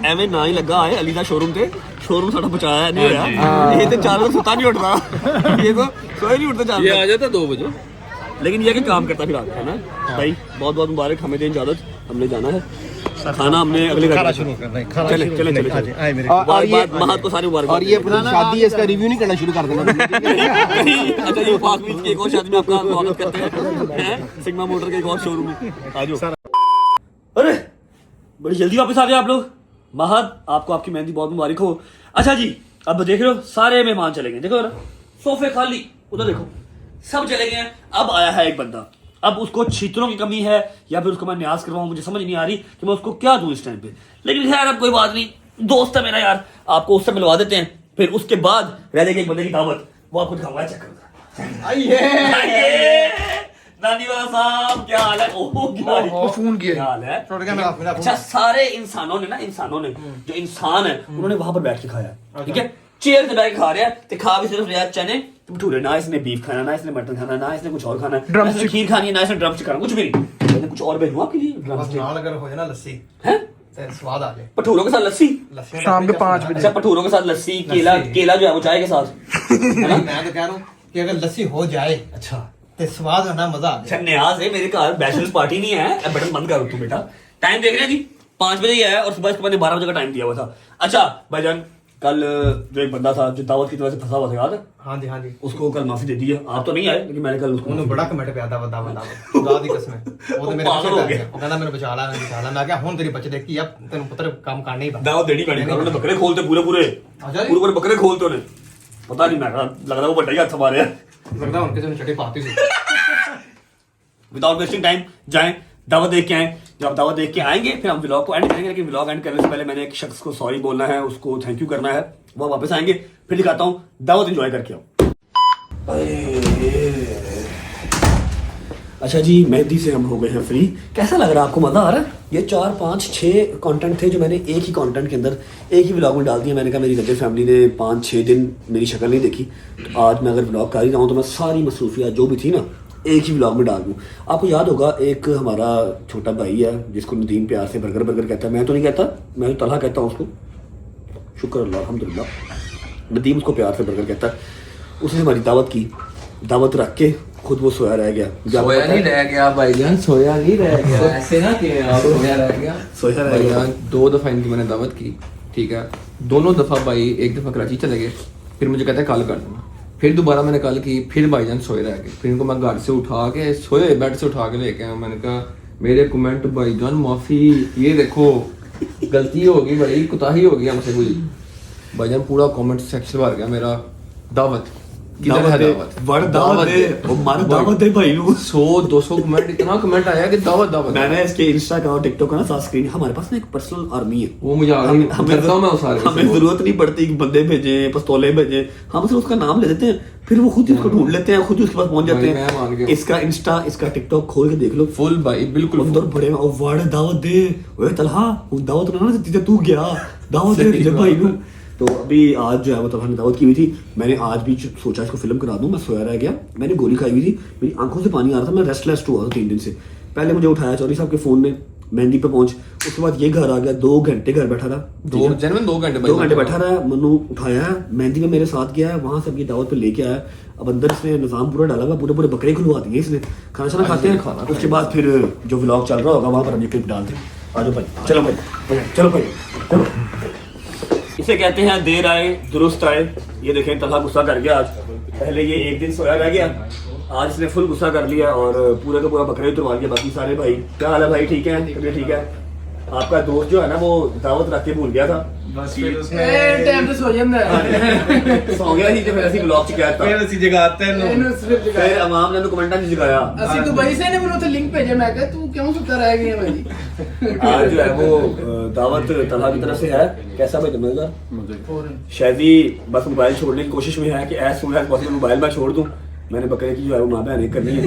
Speaker 6: एवं ना ही लगा है अली दा शोरूम थे, शोरूम साਡਾ बचाया नहीं होया। ये तो 4 बजे सुता नहीं उठता, ये तो सोए नहीं उठता 4 बजे,
Speaker 8: आ जाता 2 बजे।
Speaker 6: लेकिन ये कि काम करता फिर आता है ना भाई। बहुत बहुत मुबारक, हमें दें इजाजत, हमने जाना है खाना, हमने अगले घर
Speaker 8: शुरू करना है।
Speaker 6: चले।
Speaker 7: और ये
Speaker 6: महत को सारी मुबारक।
Speaker 7: और ये अपनी शादी है, इसका रिव्यू नहीं करना शुरू कर देना।
Speaker 6: अच्छा ये पाक बीच की एक और शादी में आपका स्वागत करते हैं, सिग्मा मोटर के एक और शोरूम में। आ जाओ। अरे बड़ी जल्दी वापस आ गए आप लोग। महत, आपको आपकी मेहंदी बहुत मुबारक हो। अच्छा जी, अब देख रहे हो सारे मेहमान चले गए, देखो ना सोफे खाली, उधर देखो सब चले गए हैं। अब आया है एक बंदा, अब उसको छीतरों की कमी है या फिर उसको मैं न्याज करवाऊं, मुझे समझ नहीं आ रही कि मैं उसको क्या दूं इस टाइम पे। लेकिन खैर अब कोई बात नहीं, दोस्त है मेरा यार, आपको उससे मिलवा देते हैं। फिर उसके बाद रह जाएगी एक बंदे की दावत, वो आपको दिखाऊंगा। चक्कर आइए नानी वाला साहब, क्या हाल है?
Speaker 7: फोन किया
Speaker 6: क्या हाल है? अच्छा सारे इंसानों ने जो इंसान है उन्होंने वहां पर बैठ के खाया, ठीक है, चेयर से बैठ के खा रहे हैं। तो खा भी सिर्फ रहा चने भटूरे, ना इसने बीफ खाना, ना इसने मटन खाना, ना इसने कुछ और खाना, ना इसने खीर खानी है, ना इसने ड्रम स्टिक खाना, कुछ भी नहीं। मैंने कुछ और भेजूं आपके लिए ड्रम स्टिक
Speaker 3: अगर हो जाए ना लस्सी
Speaker 6: है,
Speaker 3: स्वाद आ जाए।
Speaker 6: भटूरों के साथ लस्सी
Speaker 3: शाम के 5 बजे।
Speaker 6: अच्छा भटूरों के साथ लस्सी, केला जो है वो चाय के साथ।
Speaker 3: मैं तो कह रहा हूँ कि अगर लस्सी हो जाए
Speaker 6: अच्छा
Speaker 3: तो स्वाद आना, मजा आ
Speaker 6: अच्छा न्याज है, मेरे घर बैचलर्स पार्टी नहीं है। अब बटन बंद करो तू बेटा। टाइम देख रहे हैं जी, 5 बजे ही आया और सुबह इसको मैंने 12 बजे का टाइम दिया हुआ था। अच्छा भाईजान, कल जो एक बंदा था जो दावत की तरह से फंसा हुआ था, याद है?
Speaker 3: हाँ जी
Speaker 6: उसको कल माफी दे दी है। आप तो नहीं आए, लेकिन मैंने कल उसको
Speaker 3: ਉਹਨੂੰ ਬੜਾ ਕਮੈਂਟ ਪਿਆ ਦਾ ਖੁਦਾ ਦੀ ਕਸਮ ਉਹ ਤੇ ਮੇਰੇ
Speaker 6: ਪਾਗਲ ਹੋ
Speaker 3: ਪਿੱਛੇ
Speaker 6: ਗਿਆ।
Speaker 3: ਉਹ ਕਹਿੰਦਾ ਮੈਨੂੰ ਬਚਾ ਲੈ ਮੈਂ ਕਿਹਾ ਹੁਣ ਤੇਰੀ ਬੱਚੇ ਦੇਖੀ ਆ ਤੈਨੂੰ ਪੁੱਤਰ ਕੰਮ ਕਰਨਾ ਹੀ ਪੈਣਾ।
Speaker 6: दावत देनी पड़ी, उन्होंने बकरे खोलते पूरे बकरे खोलते उन्हें, पता नहीं, मैं लग रहा वो बड़ा ही हाथ मारे हैं।
Speaker 3: ਲੱਗਦਾ ਹੁਣ ਕਿਸੇ ਨੂੰ ਛੱਡੇ ਪਾਤੀ ਸੀ।
Speaker 6: विदाउट वेस्टिंग टाइम जाएं, दावत देख के आए। जब आप दावत देख के आएंगे फिर हम व्लॉग को एंड करेंगे, लेकिन व्लॉग एंड करने से पहले मैंने एक शख्स को सॉरी बोलना है, उसको थैंक यू करना है। वो वापस आएंगे, फिर दिखाता हूँ, दावत एंजॉय करके आओ। अच्छा जी, मेहंदी से हम हो गए हैं फ्री। कैसा लग रहा है आपको, मज़ा आ रहा है? ये 4, 5, 6 कंटेंट थे जो मैंने एक ही कंटेंट के अंदर एक ही व्लॉग में डाल दिया। मैंने कहा मेरी रजब फैमिली ने 5-6 दिन मेरी शक्ल नहीं देखी, तो आज मैं अगर व्लॉग कर ही रहा हूँ तो मैं सारी मसरूफियात जो भी थी ना एक ही व्लॉग में डाल दूँ। आपको याद होगा एक हमारा छोटा भाई है जिसको नदीम प्यार से बर्गर कहता है। मैं तो नहीं कहता, मैं तो तलहा कहता हूँ उसको। शुक्र अल्लाह अल्हम्दुलिल्लाह। नदीम उसको प्यार से बर्गर कहता है। उसने हमारी दावत की, दावत रख के खुद वो सोया रह गया।
Speaker 7: सोया नहीं रह गया भाईजान, सोया नहीं रह गया। ऐसे ना कि आप सोया रह गया,
Speaker 6: सोया रह गया।
Speaker 7: भाईजान 2 दफ़ा इनकी मैंने दावत की, ठीक है। दोनों दफ़ा भाई, एक दफ़ा कराची चले गए, फिर मुझे कहते हैं कल कर दूँगा। फिर दोबारा मैंने कल की, फिर भाईजान सोए रह गए। फिर इनको मैं घर से उठा के, सोए बेड से उठा के लेके आया। मैंने कहा मेरे कमेंट भाईजान माफ़ी, ये देखो गलती होगी भाई, कुताही होगी हमसे हुई। भाईजान पूरा कमेंट सेक्शन भर गया मेरा दावत। किधर है दावत?
Speaker 6: दावत दे, वो मारो दावत दे भाई नु।
Speaker 7: 100-200 कमेंट, इतना कमेंट आया कि दावत दावत।
Speaker 6: मैंने इसके इंस्टा का और टिकटॉक का ना साथ स्क्रीन, हमारे पास ना एक पर्सनल आर्मी है।
Speaker 7: वो मुझे
Speaker 6: हमें
Speaker 7: जरूरत
Speaker 6: नहीं पड़ती कि बंदे भेजे, पिस्तौलें भेजे, हम सिर्फ उसका नाम ले देते हैं, फिर वो खुद उसको ढूंढ लेते हैं, खुद उसके पास पहुंच जाते हैं। इसका इंस्टा, इसका टिकटॉक खोल के देख लो,
Speaker 7: फुल भाई बिल्कुल
Speaker 6: अंदर बड़े वाड़ दावत दे। ओए तलहा दावत ना देती तू गया, दावत दे भाई नु। तो अभी आज जो है वो तलहा ने दावत की हुई थी। मैंने आज भी सोचा इसको फिल्म करा दूं, मैं सोया रह गया। मैंने गोली खाई हुई थी, मेरी आंखों से पानी आ रहा था, मैं रेस्टलेस हुआ था 3 दिन से। पहले मुझे उठाया चौधरी साहब के फोन ने, मेहंदी पे पहुंच, उसके बाद ये घर आ गया। 2 घंटे घर बैठा रहा,
Speaker 7: 2 घंटे
Speaker 6: बैठा रहा। मनु उठाया, मेहंदी में मेरे साथ गया है, वहां से ये दावत पे लेके आया। अब अंदर इसने निजाम पूरा डाला हुआ, पूरे बकरे खुलवा दिए इसने। खाना खाते हैं, उसके बाद फिर जो व्लॉग चल रहा होगा वहां पर हम ये क्लिप डाल दें। आ जाओ भाई, चलो भाई, चलो भाई, चलो। इसे कहते हैं देर आए दुरुस्त आए। ये देखें तलहा गुस्सा कर गया आज। पहले ये एक दिन सोया रह गया, आज इसने फुल गुस्सा कर लिया और पूरा का पूरा बकरे उतरवा लिया। बाकी सारे भाई क्या हाल है भाई, ठीक है, तबीयत ठीक है? आपका दोस्त जो है ना वो दावत रख के भूल गया था,
Speaker 7: बस फिर उसने टाइम पे सो ਜਾਂਦਾ
Speaker 6: सो गया ही। तो फिर ਅਸੀਂ ਵਲੌਗ ਚ ਕਹਿਤਾ,
Speaker 7: ਫਿਰ ਅਸੀਂ ਜਗਾਤੇ ਇਹਨੂੰ
Speaker 6: ਫਿਰ ਅਮਾਮ ਨੇ ਕਮੈਂਟਾਂ ਚ ਜਗਾਇਆ।
Speaker 7: ਅਸੀਂ ਦੁਬਈ से ने ਮੈਨੂੰ ਉੱਥੇ ਲਿੰਕ ਭੇਜਿਆ, मैं कहा तू क्यों सुता रह गई है भाई।
Speaker 6: आज जो है वो दावत तलहा की तरफ से है। कैसा भाई मजेदार? शायद बस मोबाइल छोड़ने की कोशिश में है कि as soon as possible mobile मैं छोड़ दूं। मैंने बकरे की जो है वो माँ बहन करनी है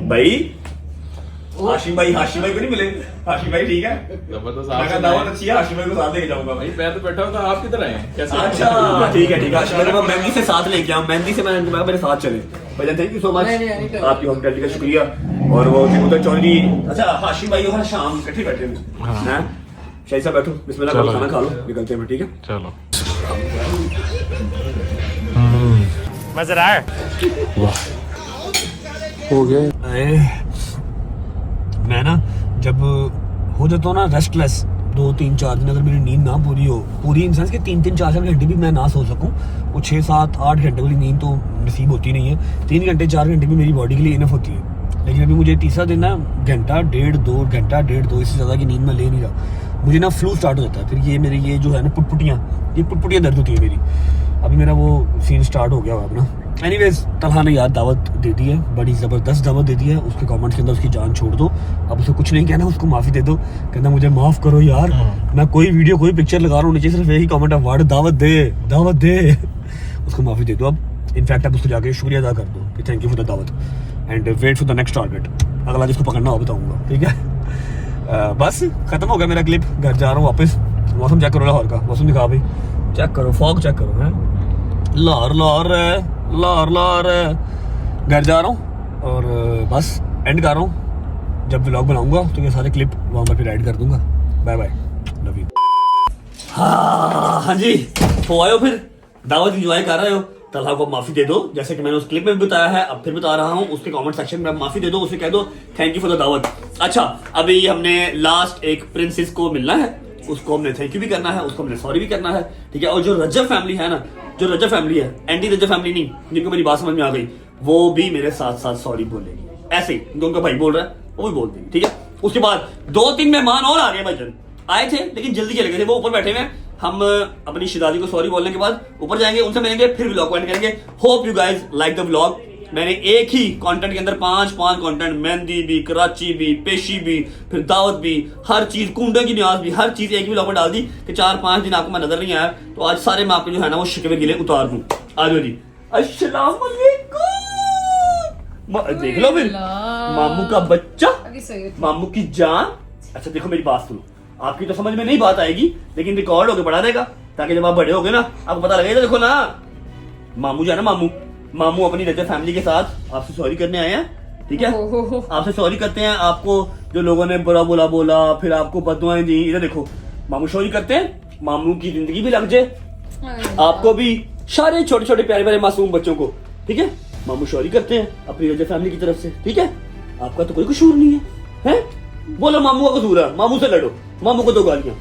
Speaker 6: भाई। हाशिम भाई को नहीं मिले? हाशिम भाई ठीक है, दावत अच्छी है, हाशिम भाई को साथ लेके जाऊंगा भाई।
Speaker 8: मैं तो बैठा हूँ, आप किधर आए?
Speaker 6: अच्छा ठीक है, हाशिम भाई को मेहंदी से साथ लेके आऊँ, मेहंदी से मैं मेरे साथ चले। भाई थैंक यू सो मच, आपकी होस्पिटैलिटी का शुक्रिया। और वो जिमुद्दीन चौधरी, अच्छा हाशिम भाई हर शाम इकट्ठे बैठे हैं। शाही साहब बैठो, बिस्मिल्लाह करो, खाना खा लो, निकलते हैं ठीक है।
Speaker 8: चलो
Speaker 5: मजा आया
Speaker 7: हो गया।
Speaker 6: मैं ना जब हो जाता हूँ ना रेस्टलेस 2-3-4 दिन, अगर मेरी नींद ना पूरी हो, पूरी इन सेंस कि 3-3-4-4 घंटे भी मैं ना सो सकूँ, वो 6-7-8 घंटे वाली नींद तो नसीब होती नहीं है। 3 घंटे 4 घंटे भी मेरी बॉडी के लिए इनफ होती है। लेकिन अभी मुझे तीसरा दिन ना घंटा 1.5-2 इससे ज़्यादा की नींद में ले नहीं रहा। मुझे ना फ्लू स्टार्ट हो जाता है, फिर ये मेरे ये जो है ना पुटपुटियाँ दर्द होती है मेरी। अभी मेरा वो सीन स्टार्ट हो गया हुआ अपना। एनीवेज तलहा ने यार दावत दे दी है, बड़ी ज़बरदस्त दावत दे दी है। उसके कमेंट्स के अंदर उसकी जान छोड़ दो, अब उसे कुछ नहीं कहना, उसको माफ़ी दे दो। कहना मुझे माफ़ करो यार, मैं कोई वीडियो कोई पिक्चर लगा रहा हूँ, नीचे सिर्फ यही कमेंट है वर्ड दावत दे। उसको माफ़ी दे दो अब। इनफैक्ट अब उसको जाके शुक्रिया अदा कर दो कि थैंक यू फॉर द दावत and wait for the next target. अगला जिसको पकड़ना हो बताऊँगा, ठीक है। बस ख़त्म हो गया मेरा क्लिप, घर जा रहा हूँ वापस। मौसम चेक करो लाहौर का, मौसम दिखा भाई, चेक करो, फॉग चेक करो है, लाहौर घर जा रहा हूँ और बस एंड कर रहा हूँ। जब व्लॉग बनाऊंगा तो ये सारे क्लिप वहाँ पर फिर ऐड कर दूंगा। Bye bye, love you. हाँ जी, तो आयो फिर दावत इंजॉय कर रहे हो। तलहा को माफी दे दो, जैसे कि मैंने उस क्लिप में भी बताया है, अब फिर बता रहा हूँ। उसके कमेंट सेक्शन में माफी दे दो, उसे कह दो थैंक यू फॉर द दावत। अच्छा, अभी हमने लास्ट एक प्रिंसेस को मिलना है, उसको हमने थैंक यू भी करना है, उसको हमने सॉरी भी करना है, ठीक है। और जो रजब फैमिली है ना, जो रजब फैमिली है, एंटी रजब फैमिली नहीं, जिनको मेरी बात समझ में आ गई, वो भी मेरे साथ साथ सॉरी बोलेगी। ऐसे ही जो उनका भाई बोल रहा है वो भी बोल देंगे, ठीक है। उसके बाद 2-3 मेहमान और आ गए भाईजान, आए थे लेकिन जल्दी चले गए थे, वो ऊपर बैठे हुए हैं। हम अपनी शहजादी को सॉरी बोलने के बाद ऊपर जाएंगे, उनसे मिलेंगे, फिर व्लॉग एंड करेंगे। Hope you guys like the vlog. मैंने एक ही कंटेंट के अंदर 5 कंटेंट, मेहंदी भी, कराची भी, पेशी भी, फिर दावत भी, हर चीज, कुंडे की न्याज भी, हर चीज एक ही व्लॉग में डाल दी कि 4-5 दिन आपको मैं नजर नहीं आया, तो आज सारे मैं आपके जो है ना वो शिकवे गिले उतार दूं। आ जाओ जी, अस्सलाम वालेकुम, देख लो फिर मामू का बच्चा,
Speaker 11: अभी सही है।
Speaker 6: मामू की जान। अच्छा देखो मेरी बात सुनो, आपकी तो समझ में नहीं बात आएगी, लेकिन रिकॉर्ड होके पढ़ा देगा, ताकि जब आप बड़े होगे ना आपको पता लगेगा। देखो ना, मामू जो है ना, मामू अपनी रजब फैमिली के साथ आपसे सॉरी करने आए हैं, ठीक है। आपसे सॉरी करते हैं, आपको जो लोगों ने बुरा बोला, फिर आपको बददुआएं दी, इधर देखो मामू सॉरी करते हैं, मामू की जिंदगी भी लग जाए, आपको भी, सारे छोटे छोटे प्यारे प्यारे मासूम बच्चों को, ठीक है। मामू सॉरी करते हैं अपनी रजब फैमिली की तरफ से, ठीक है। आपका तो कोई कसूर नहीं है, हैं? बोलो मामू का कसूर है, मामू से लड़ो, मामू को दो गालियां,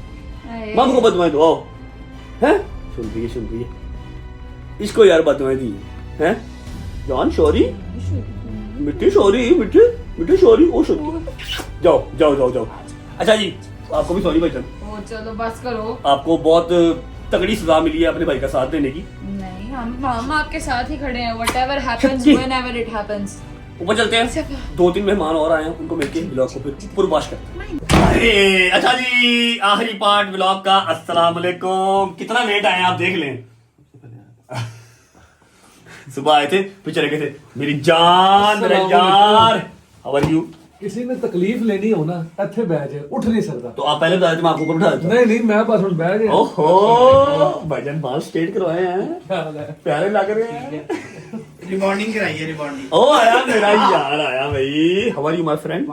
Speaker 6: मामू को बददुआएं दो, आओ, हैं? सुन रही है इसको यार बददुआएं दी हैं, जान सॉरी, मिट्टी सॉरी, ओ सॉरी, जाओ। अच्छा जी, आपको भी सॉरी भाईजान।
Speaker 11: ओ चलो बस करो,
Speaker 6: आपको बहुत तगड़ी सजा मिली है अपने भाई का साथ देने की।
Speaker 11: नहीं हम आपके साथ ही खड़े हैं, whatever happens whenever it happens.
Speaker 6: ऊपर चलते हैं, 2-3 मेहमान और आए हैं, उनको मिलके ब्लॉग को फिर पूर्वाश करते हैं। अरे अच्छा जी, आखिरी पार्ट ब्लॉग का। अस्सलाम वालेकुम। कितना लेट आए आप देख लें, सुबह आए थे फिर चले गए थे। मेरी जान, मेरे यार, हाउ आर यू?
Speaker 12: किसी ने तकलीफ लेनी हो ना, ਇੱਥੇ ਬਹਿ ਜਾ, ਉੱਠ नहीं सकता।
Speaker 6: तो आप पहले बता देते, मैं आपको ऊपर उठा देता।
Speaker 12: नहीं मैं बस ਹੁਣ ਬਹਿ ਗਿਆ।
Speaker 6: ओहो भाईजान, बाल स्ट्रेट करवाए हैं, प्यारे लग रहे हैं।
Speaker 3: रिबॉन्डिंग कराइए, रिबॉन्डिंग।
Speaker 6: ओ आया मेरा यार, आया भाई। How are you my friend?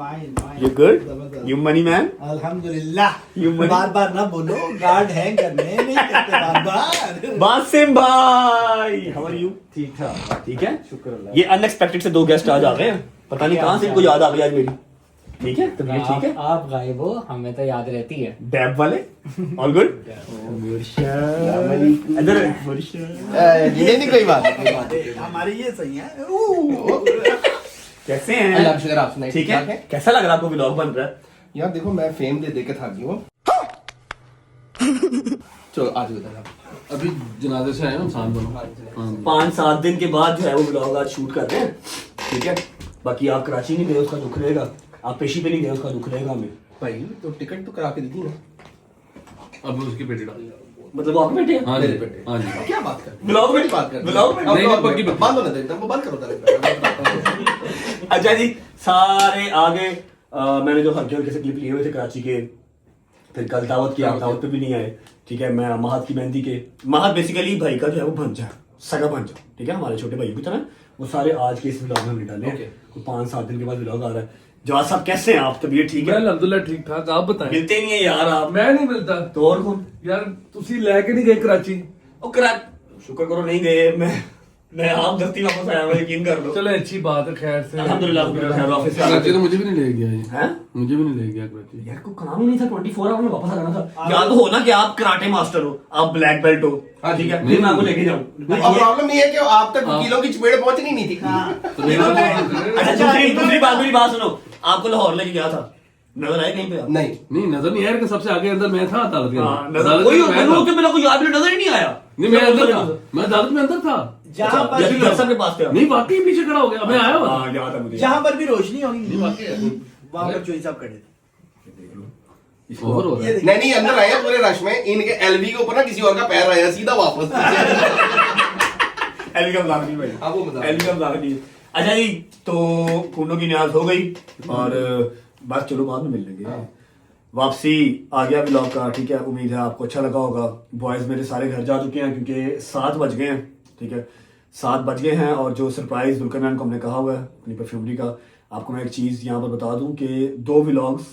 Speaker 6: You good? You money man?
Speaker 3: अल्हम्दुलिल्लाह।
Speaker 6: You money?
Speaker 3: बार ना बोलो, गार्ड हैंग करने नहीं करते बार।
Speaker 6: बासिम भाई, हाउ आर यू?
Speaker 12: ठीक ठाक,
Speaker 6: ठीक है,
Speaker 12: शुक्र अल्लाह।
Speaker 6: ये अनएक्सपेक्टेड से 2 गेस्ट आज आ गए हैं, पता नहीं कहां से इनको याद आ गई आज मेरी। ठीक है, तबीयत ठीक है?
Speaker 12: आप गायब हो, हमें तो याद रहती है।
Speaker 6: डैब वाले ऑल गुड? इधर
Speaker 3: नहीं कोई बात नहीं, हमारी ये सही है।
Speaker 6: कैसे हैं?
Speaker 3: अल्लाह का शुक्र, आप सुनाइए।
Speaker 6: ठीक है, कैसा लग रहा है आपको व्लॉग बन रहा है?
Speaker 3: यार देखो, मैं फेम दे के थक गई हूँ। चलो आज बताना,
Speaker 12: अभी जनाजे से आए ना इंसान दोनों।
Speaker 6: 5-7 दिन के बाद जो है वो व्लॉग आज शूट कर रहे हैं, ठीक है। बाकी आप कराची नहीं गए, उसका दुख रहेगा, आप पेशी पे नहीं गए, उसका दुख रहेगा हमें।
Speaker 3: भाई तो टिकट तो करा के दी ना।
Speaker 12: अब उसकी बेटी डाल,
Speaker 6: मतलब आप बेटे हैं?
Speaker 12: हाँ जी,
Speaker 3: बेटे।
Speaker 12: हाँ जी।
Speaker 3: क्या बात कर,
Speaker 6: व्लॉग में
Speaker 3: बात कर,
Speaker 6: व्लॉग में
Speaker 12: नहीं, पक्की बात।
Speaker 3: बंद होने दे, वो बंद करो।
Speaker 6: अच्छा जी, सारे आगे मैंने जो हल्के हल्के से क्लिप लिए हुए थे कराची के, फिर कल दावत किया, दावत पे भी नहीं आए, ठीक है। मैं महत की मेहंदी के, महत बेसिकली भाई का जो है वो भंजा, सगा भंजा, ठीक है, हमारे छोटे भाई की तरह। वो सारे आज के इस व्लॉग में हमने डाले हैं। 5-7 दिन के बाद व्लॉग आ रहा है। जवाब साहब कैसे हैं आप? तबीयत ठीक है?
Speaker 12: अल्हम्दुलिल्लाह ठीक ठाक, आप बताएं।
Speaker 6: मिलते नहीं है यार आप।
Speaker 12: मैं नहीं मिलता
Speaker 6: तो और कौन?
Speaker 12: यार तुसी लेके नहीं गए कराची।
Speaker 6: ओ करा, शुक्र करो नहीं गए, मैं आप दस्ती वापस आया हूं, यकीन कर लो।
Speaker 12: चलो अच्छी बात है, खैर से।
Speaker 6: अल्हम्दुलिल्लाह, खैर ऑफिस से आ
Speaker 12: कराची
Speaker 6: गए।
Speaker 12: तो मुझे भी नहीं ले गया ये।
Speaker 6: हैं?
Speaker 12: मुझे भी नहीं ले गया कराची।
Speaker 6: यार को काम ही नहीं था, 24 आवर में वापस आ जाना था। या तो हो ना कि आप कराटे मास्टर हो, आप ब्लैक बेल्ट हो, ठीक है, फिर मैं आपको लेके जाऊं।
Speaker 3: प्रॉब्लम ये है कि आप तक वकीलों की चपेट पहुंचनी नहीं थी।
Speaker 6: अच्छा दूसरी बात, मेरी बात सुनो, आपको लाहौर लेके गया था, नजर आए कहीं पे आप?
Speaker 3: नहीं
Speaker 12: नजर नहीं आया कि सबसे आगे अंदर मैं था अदालत के
Speaker 6: हाँ,
Speaker 12: अंदर।
Speaker 6: नजर
Speaker 12: अदालत
Speaker 6: कोई
Speaker 12: में मैं था।
Speaker 6: मेरे को याद नजर ही नहीं आया।
Speaker 12: नहीं मैं अंदर था, मैं अदालत में अंदर था।
Speaker 3: जहाँ पर
Speaker 6: जैसे दर्शक के पास थे आप।
Speaker 12: नहीं वाकई पीछे खड़ा हो गया, मैं आया हुआ था।
Speaker 6: हाँ, याद है मुझे।
Speaker 3: जहाँ पर भी रोशनी होगी वहाँ पर चोरी साहब खड़े थे।
Speaker 12: ओवर हो रहा है।
Speaker 3: नहीं अंदर आए पूरे रश में, इनके एलवी के ऊपर ना किसी और का पैर आया, सीधा वापस।
Speaker 6: एलवी का मजाक नहीं भाई,
Speaker 3: आप वो मजाक।
Speaker 6: एलवी का मजाक नहीं। अच्छा जी, तो खूनों की न्याज हो गई और बस चलो बाद में मिल लेंगे। वापसी आ गया ब्लॉग का, ठीक है। उम्मीद है आपको अच्छा लगा होगा। बॉयज मेरे सारे घर जा चुके हैं क्योंकि 7 बज गए हैं, ठीक है, 7 बज गए हैं। और जो सरप्राइज दुल्कर मैन को हमने कहा हुआ है अपनी परफ्यूमरी का, आपको मैं एक चीज़ यहाँ पर बता दूं कि 2 व्लॉग्स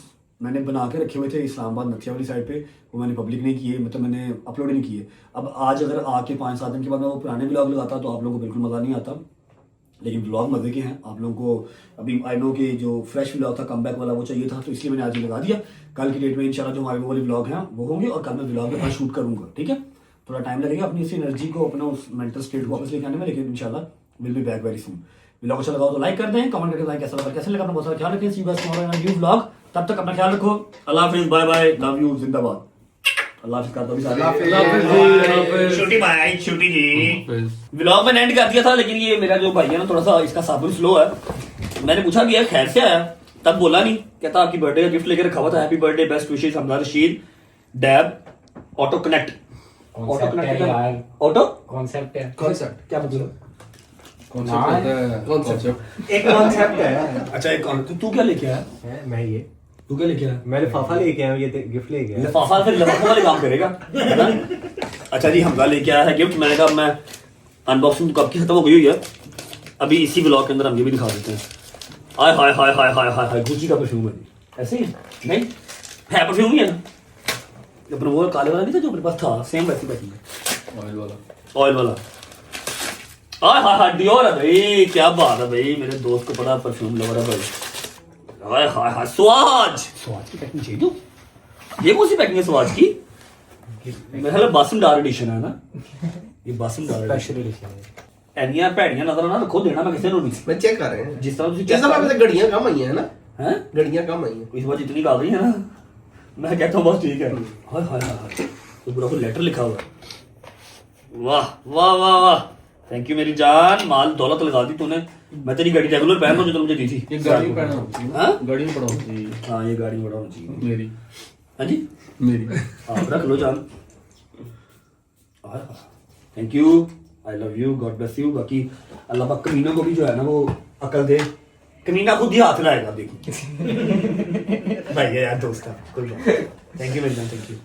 Speaker 6: मैंने बना के रखे हुए थे इस्लामाबाद नक्सिया वाली साइड पे, वो मैंने पब्लिक नहीं किए, मतलब मैंने अपलोड नहीं किए। अब आज अगर आके 5-7 दिन के बाद मैं वो पुराने व्लॉग लगाता तो आप लोगों को बिल्कुल मज़ा नहीं आता, लेकिन व्लॉग मज़े के हैं। आप लोगों को अभी आई नो कि जो फ्रेश व्लॉग था, कमबैक वाला, वो चाहिए था, तो इसलिए मैंने आज ही लगा दिया। कल की डेट में इंशाल्लाह जो हमारे वो वाले व्लॉग हैं वो होंगे और कल मैं व्लॉग में शूट करूँगा, ठीक है। थोड़ा टाइम लगेगा अपनी इसी एनर्जी को, अपना उस मेंटल स्टेट को वापस लेके आने में, लेकिन इंशाल्लाह will be back very soon. Vlog अच्छा लगा तो लाइक कर दें, कमेंट करके बताएं कैसा लगा, कैसे लगा, अपना बहुत सारा ख्याल रखें। See you guys tomorrow in a new vlog. तब तक अपना ख्याल रखो। अल्लाह हाफिज़, बाय बाय, लव यू, जिंदाबाद। अल्लाह हाफिज़ कर दो भी सारे। छोटी भाई, छोटी जी, व्लॉग में एंड कर दिया था, लेकिन ये मेरा जो भाई है ना, थोड़ा सा इसका साबुन स्लो है। मैंने पूछा कि यार खैर से आया, तब बोला नहीं, कहता आपकी बर्थडे का गिफ्ट लेकर रखा हुआ था, happy birthday, best wishes, Hamza Rashid, dab, auto connect. Auto connect, auto concept है, कॉन्सेप्ट क्या मतलब?
Speaker 12: एक कॉन्सेप्ट है। अच्छा एक तू क्या लेके आया?
Speaker 5: मैं ये
Speaker 12: तू क्या लेके आया?
Speaker 5: मैं लिफाफा लेके आया हूँ, ये गिफ्ट लेके आया।
Speaker 6: लिफाफा फिर लिफाफे वाले काम करेगा है ना? अच्छा जी, हमजा लेके आया है गिफ्ट। मैंने कहा मैं अनबॉक्सिंग तो कब की खत्म हो गई हुई है, अभी इसी ब्लॉग के अंदर हम ये भी दिखा देते हैं। हाय हाय हाय हाय हाय हाय हाय, गुची का परफ्यूम है जी। ऐसे ही नहीं है, परफ्यूम ही है ना, अपना वो काले वाला नहीं था जो अपने पास था, सेम वैसी पैकिंग है, ऑयल वाला। हाय हाय हाय, डियोर है भाई, क्या बात है भाई, मेरे दोस्त को पता परफ्यूम लवर है भाई। हाय हाय हाय, स्वाज की पैकिंग चाहिए जो, ये कौन सी पैकिंग है स्वाज की? मेरे ख्याल बासम डार एडिशन है ना, ये बासम डार
Speaker 5: स्पेशल एडिशन है।
Speaker 6: ਐਨੀਆਂ ਭੈੜੀਆਂ ਨਜ਼ਰ ਨਾ ਰੱਖੋ, ਦੇਣਾ ਮੈਂ ਕਿਸੇ ਨੂੰ ਨਹੀਂ।
Speaker 1: मैं चेक कर रहे हैं
Speaker 6: जिस तरह ਤੁਸੀਂ
Speaker 1: जिस तरह से घड़ियां कम आई हैं ना,
Speaker 6: हैं
Speaker 1: घड़ियां कम आई हैं।
Speaker 6: इस बार जितनी डाल रही है ना, मैं कहता हूँ बस ठीक है। हाय हाय हाय, तो पूरा कोई लेटर लिखा हुआ है। वाह वाह वाह वाह, थैंक यू मेरी जान, माल दौलत लगा दी तूने। मैं तेरी गाड़ी रेगुलर पहन रहा हूँ जो तूने मुझे दी थी।
Speaker 7: ये गाड़ी में पहनना होती है,
Speaker 6: हाँ?
Speaker 7: गाड़ी में पड़ा होती है।
Speaker 6: हाँ ये गाड़ी में बड़ा होना चाहिए
Speaker 7: मेरी
Speaker 6: हाँ जी,
Speaker 7: मेरी
Speaker 6: आप रख लो जान। Thank you, I love you, God bless you. बाकी अल्लाह पाक कमीनों को भी जो है ना वो अकल दे, कमीना खुद ही हाथ लाएगा देखो। भाई यार दोस्त का कोई बात। थैंक यू मेरी जान, थैंक यू।